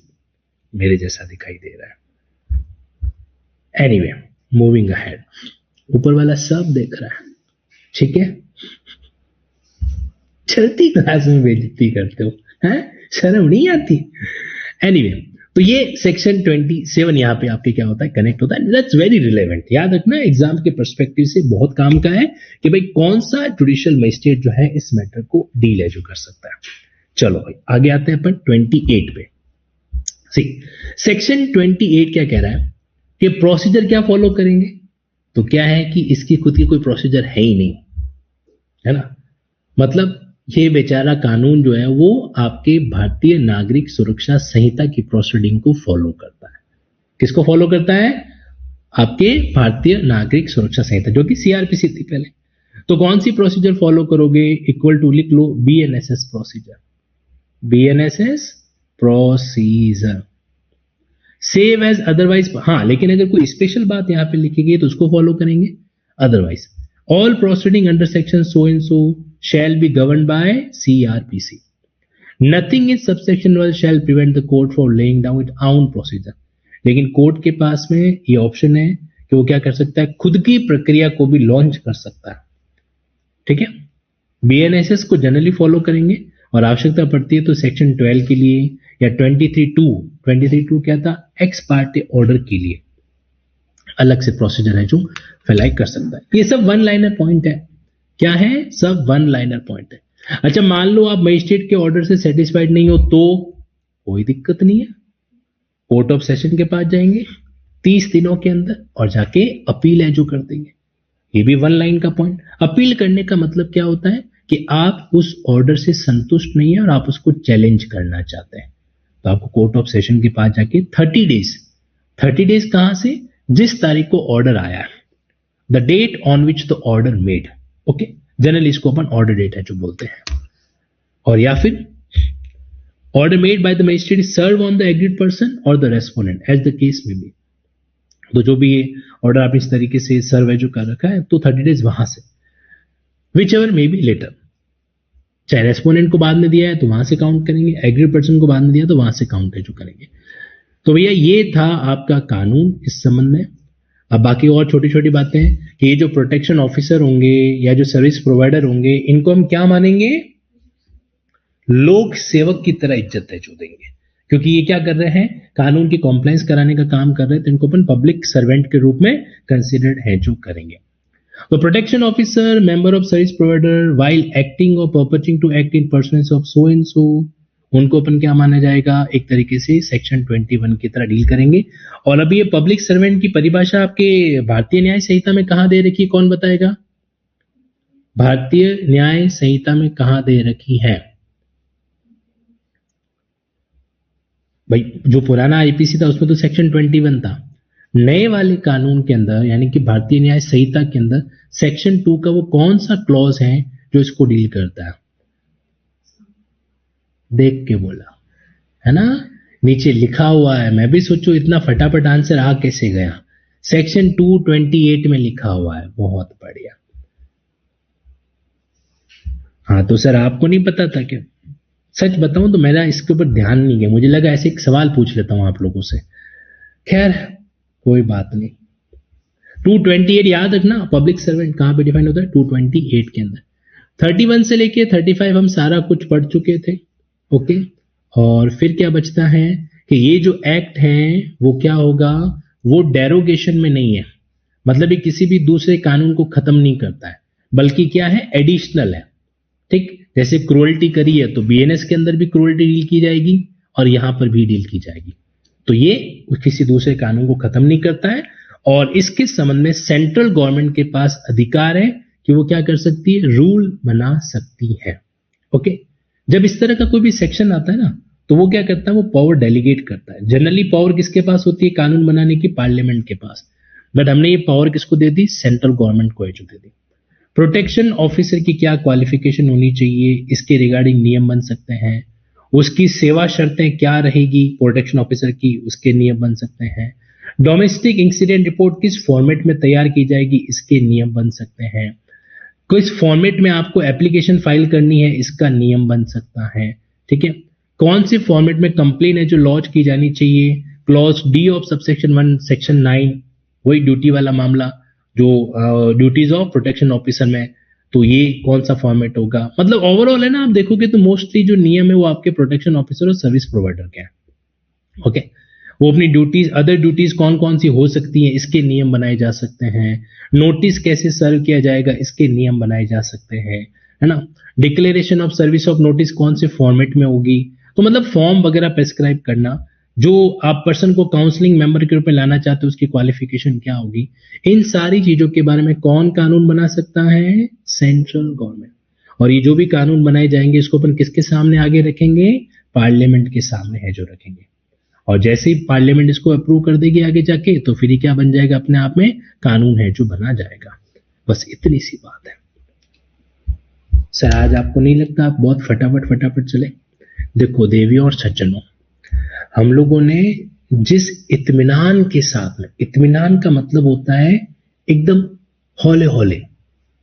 [SPEAKER 1] मेरे जैसा दिखाई दे रहा है। एनीवे, मूविंग अहेड, ऊपर वाला सब देख रहा है, ठीक है। चलती क्लास में बेइज्जती करते हो, हैं, शर्म नहीं आती। एनीवे, तो ये सेक्शन 27 यहाँ पे आपके क्या होता है, कनेक्ट होता है। दैट्स वेरी रिलेवेंट, याद रखना एग्जाम के पर्सपेक्टिव से बहुत काम का है कि भाई कौन सा जुडिशियल मजिस्ट्रेट जो है इस मैटर को डील है जो कर सकता है। चलो भाई आगे आते हैं अपन 28 पे। सी, सेक्शन 28 क्या कह रहा है कि प्रोसीजर क्या फॉलो करेंगे, तो क्या है कि इसकी खुद की कोई प्रोसीजर है ही नहीं, है ना। मतलब ये बेचारा कानून जो है वो आपके भारतीय नागरिक सुरक्षा संहिता की प्रोसीडिंग को फॉलो करता है। किसको फॉलो करता है, आपके भारतीय नागरिक सुरक्षा संहिता, जो कि सीआरपीसी थी पहले। तो कौन सी प्रोसीजर फॉलो करोगे, इक्वल टू लिख लो BNSS procedure, BNSS procedure, save as otherwise. हाँ, लेकिन अगर कोई स्पेशल बात यहां पे लिखी गई तो उसको फॉलो करेंगे, otherwise all proceeding under section so and so shall be governed by CRPC. Nothing in subsection 1 shall prevent the court from laying down its own procedure. लेकिन कोर्ट के पास में ये ऑप्शन है कि वो क्या कर सकता है, खुद की प्रक्रिया को भी लॉन्च कर सकता है, ठीक है। बीएनएसएस को जनरली फॉलो करेंगे और आवश्यकता पड़ती है तो सेक्शन 12 के लिए या 23(2) क्या था, एक्स पार्टे ऑर्डर के लिए अलग से प्रोसीजर है जो फैलाई कर सकता है। ये सब वन लाइनर पॉइंट है, क्या है, सब वन लाइनर पॉइंट है। अच्छा, मान लो आप मजिस्ट्रेट के ऑर्डर से सेटिस्फाइड नहीं हो तो कोई दिक्कत नहीं है, कोर्ट ऑफ सेशन के पास जाएंगे 30 दिनों के अंदर और जाके अपील एजो कर देंगे। ये भी वन लाइन का पॉइंट। अपील करने का मतलब क्या होता है कि आप उस ऑर्डर से संतुष्ट नहीं है और आप उसको चैलेंज करना चाहते हैं, तो आपको कोर्ट ऑफ सेशन के पास जाके 30 डेज कहां से, जिस तारीख को ऑर्डर आया है, the date on which the order made, okay, generally इसको अपन ऑर्डर डेट है जो बोलते हैं, और या फिर order made by the magistrate serve on the agreed person और the respondent as the case में बी। तो जो भी ये ऑर्डर आप इस तरीके से सर्व है जो कर रखा है तो 30 डेज वहां से, whichever may be later, चाहे रेस्पोंडेंट को बाद में दिया है तो वहां से काउंट करेंगे, एग्रीड पर्सन को बाद में दिया तो वहां से काउंट है जो करेंगे। तो भैया ये था आपका कानून इस संबंध में। अब बाकी और छोटी छोटी बातें हैं कि ये जो प्रोटेक्शन ऑफिसर होंगे या जो सर्विस प्रोवाइडर होंगे इनको हम क्या मानेंगे, लोक सेवक की तरह इज्जत है जो देंगे, क्योंकि ये क्या कर रहे हैं, कानून की कॉम्प्लायंस कराने का काम कर रहे हैं, तो इनको अपन पब्लिक सर्वेंट के रूप में कंसिडर्ड है जो करेंगे। तो protection officer, member of service provider while acting और purporting to act in pursuance of so and so, उनको अपन क्या माना जाएगा, एक तरीके से सेक्शन 21 की तरह डील करेंगे। और अभी ये पब्लिक सर्वेंट की परिभाषा आपके भारतीय न्याय संहिता में कहां दे रखी है, कौन बताएगा, भारतीय न्याय संहिता में कहां दे रखी है भाई। जो पुराना आईपीसी था उसमें तो सेक्शन 21 था, नए वाले कानून के अंदर यानी कि भारतीय न्याय संहिता के अंदर सेक्शन 2 का वो कौन सा क्लॉज है जो इसको डील करता है, देख के बोला है ना, नीचे लिखा हुआ है। मैं भी सोचू इतना फटाफट आंसर आ कैसे गया, सेक्शन 228 में लिखा हुआ है, बहुत बढ़िया। हाँ तो सर आपको नहीं पता था क्या, सच बताऊं तो मेरा इसके ऊपर ध्यान नहीं गया, मुझे लगा ऐसे एक सवाल पूछ लेता हूं आप लोगों से, खैर कोई बात नहीं। 228 याद रखना, पब्लिक सर्वेंट कहां पे डिफाइन होता है, 228 के अंदर। 31 से लेके 35 हम सारा कुछ पढ़ चुके थे, ओके। और फिर क्या बचता है कि ये जो एक्ट है वो क्या होगा, वो डेरोगेशन में नहीं है, मतलब ये किसी भी दूसरे कानून को खत्म नहीं करता है, बल्कि क्या है, एडिशनल है, ठीक। जैसे क्रूअल्टी करी है तो बीएनएस के अंदर भी क्रूअल्टी डील की जाएगी और यहां पर भी डील की जाएगी, तो ये किसी दूसरे कानून को खत्म नहीं करता है। और इसके संबंध में सेंट्रल गवर्नमेंट के पास अधिकार है कि वो क्या कर सकती है, रूल बना सकती है, ओके। जब इस तरह का कोई भी सेक्शन आता है ना तो वो क्या करता है, वो पावर डेलीगेट करता है। जनरली पावर किसके पास होती है कानून बनाने की, पार्लियामेंट के पास, बट हमने ये पावर किसको दे दी, सेंट्रल गवर्नमेंट को जो दे दी। प्रोटेक्शन ऑफिसर की क्या क्वालिफिकेशन होनी चाहिए, इसके रिगार्डिंग नियम बन सकते हैं, उसकी सेवा शर्तें क्या रहेगी प्रोटेक्शन ऑफिसर की, उसके नियम बन सकते हैं। डोमेस्टिक इंसिडेंट रिपोर्ट किस फॉर्मेट में तैयार की जाएगी, इसके नियम बन सकते हैं। किस फॉर्मेट में आपको एप्लीकेशन फाइल करनी है, इसका नियम बन सकता है, ठीक है। कौन से फॉर्मेट में कंप्लेन है जो लॉन्च की जानी चाहिए, clause D of subsection 1 section 9 वही ड्यूटी वाला मामला जो ड्यूटीज ऑफ प्रोटेक्शन ऑफिसर में, तो ये कौन सा फॉर्मेट होगा। मतलब ओवरऑल है ना, आप देखोगे तो मोस्टली जो नियम है वो आपके प्रोटेक्शन ऑफिसर और सर्विस प्रोवाइडर के हैं। ओके, वो अपनी ड्यूटीज, अदर ड्यूटीज कौन कौन सी हो सकती हैं, इसके नियम बनाए जा सकते हैं। नोटिस कैसे सर्व किया जाएगा, इसके नियम बनाए जा सकते हैं, है ना। Declaration of service of notice कौन से फॉर्मेट में होगी, तो मतलब फॉर्म वगैरह प्रेस्क्राइब करना। जो आप पर्सन को काउंसलिंग मेंबर के रूप में लाना चाहते हो उसकी क्वालिफिकेशन क्या होगी, इन सारी चीजों के बारे में कौन कानून बना सकता है, सेंट्रल गवर्नमेंट। और ये जो भी कानून बनाए जाएंगे इसको अपन किसके सामने आगे रखेंगे, पार्लियामेंट के सामने है जो रखेंगे। और जैसे ही पार्लियामेंट इसको अप्रूव कर देगी आगे जाके, तो फिर ये क्या बन जाएगा, अपने आप में कानून है जो बना जाएगा। बस इतनी सी बात है सर। आज आपको नहीं लगता आप बहुत फटाफट चले? देखो देवियों और सज्जनों, हम लोगों ने जिस इत्मीनान के साथ में, इत्मीनान का मतलब होता है एकदम हौले हौले,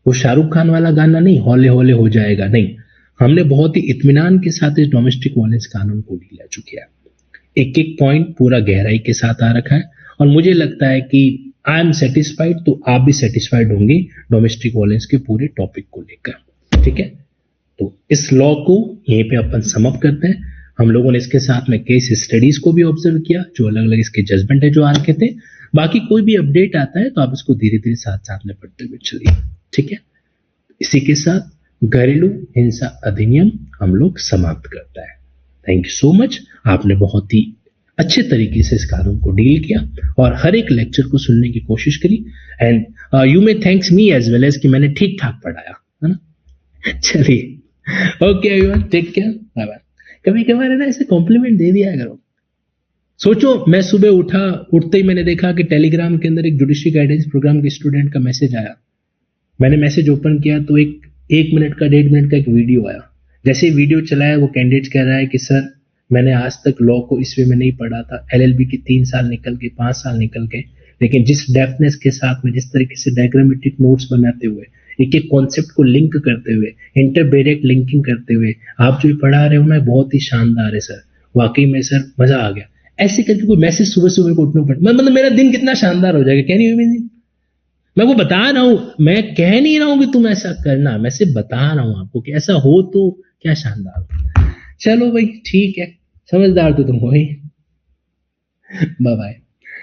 [SPEAKER 1] वो शाहरुख खान वाला गाना नहीं, हौले हौले हो जाएगा नहीं, हमने बहुत ही इत्मीनान के साथ इस डोमेस्टिक वायलेंस कानून को ढीला चुके हैं। एक एक पॉइंट पूरा गहराई के साथ आ रखा है, और मुझे लगता है कि आई एम सेटिस्फाइड, तो आप भी सेटिस्फाइड होंगे डोमेस्टिक वायलेंस के पूरे टॉपिक को लेकर। ठीक है, तो इस लॉ को यहीं पे अपन समाप्त करते हैं। हम लोगों ने इसके साथ में केस स्टडीज को भी ऑब्जर्व किया, जो अलग अलग इसके जजमेंट है जो आ रखे थे। बाकी कोई भी अपडेट आता है तो आप इसको धीरे धीरे साथ साथ में पढ़ते हुए चलिए। ठीक है, इसी के साथ घरेलू हिंसा अधिनियम हम लोग समाप्त करता है। थैंक यू सो मच, आपने बहुत ही अच्छे तरीके से इस कानून को डील किया और हर एक लेक्चर को सुनने की कोशिश करी। And you may thanks me as well as कि मैंने ठीक ठाक पढ़ाया, है ना। चलिए, okay everyone, take care, bye bye. कभी कभार है ना ऐसे कॉम्प्लीमेंट दे दिया करो। सोचो, मैं सुबह उठते ही मैंने देखा कि टेलीग्राम के अंदर एक जुडिशरी गाइडेंस प्रोग्राम के स्टूडेंट का मैसेज आया। मैंने मैसेज ओपन किया तो एक मिनट का 1.5 मिनट का एक वीडियो आया। जैसे ही वीडियो चलाया, वो कैंडिडेट कह रहा है कि सर मैंने आज तक लॉ को इस वे में नहीं पढ़ा था, LLB के 3 साल निकल गए, 5 साल निकल गए, लेकिन जिस डेप्थनेस के साथ में, जिस तरीके से डायग्रामेटिक नोट्स बनाते हुए, एक एक कॉन्सेप्ट को लिंक करते हुए, इंटरडायरेक्ट लिंकिंग करते हुए आप जो पढ़ा रहे हो ना, बहुत ही शानदार है सर, वाकई में सर मजा आ गया। ऐसे करके कोई मैसेज सुबह सुबह को उठना पड़ता, मतलब मेरा दिन कितना शानदार हो जाएगा। Can you imagine? मैं वो बता रहा हूं, मैं कह नहीं रहा हूं कि तुम ऐसा करना, मैं सिर्फ बता रहा हूं आपको कि ऐसा हो तो क्या शानदार हो। चलो भाई ठीक है, समझदार तो तुम हो ही। Bye bye.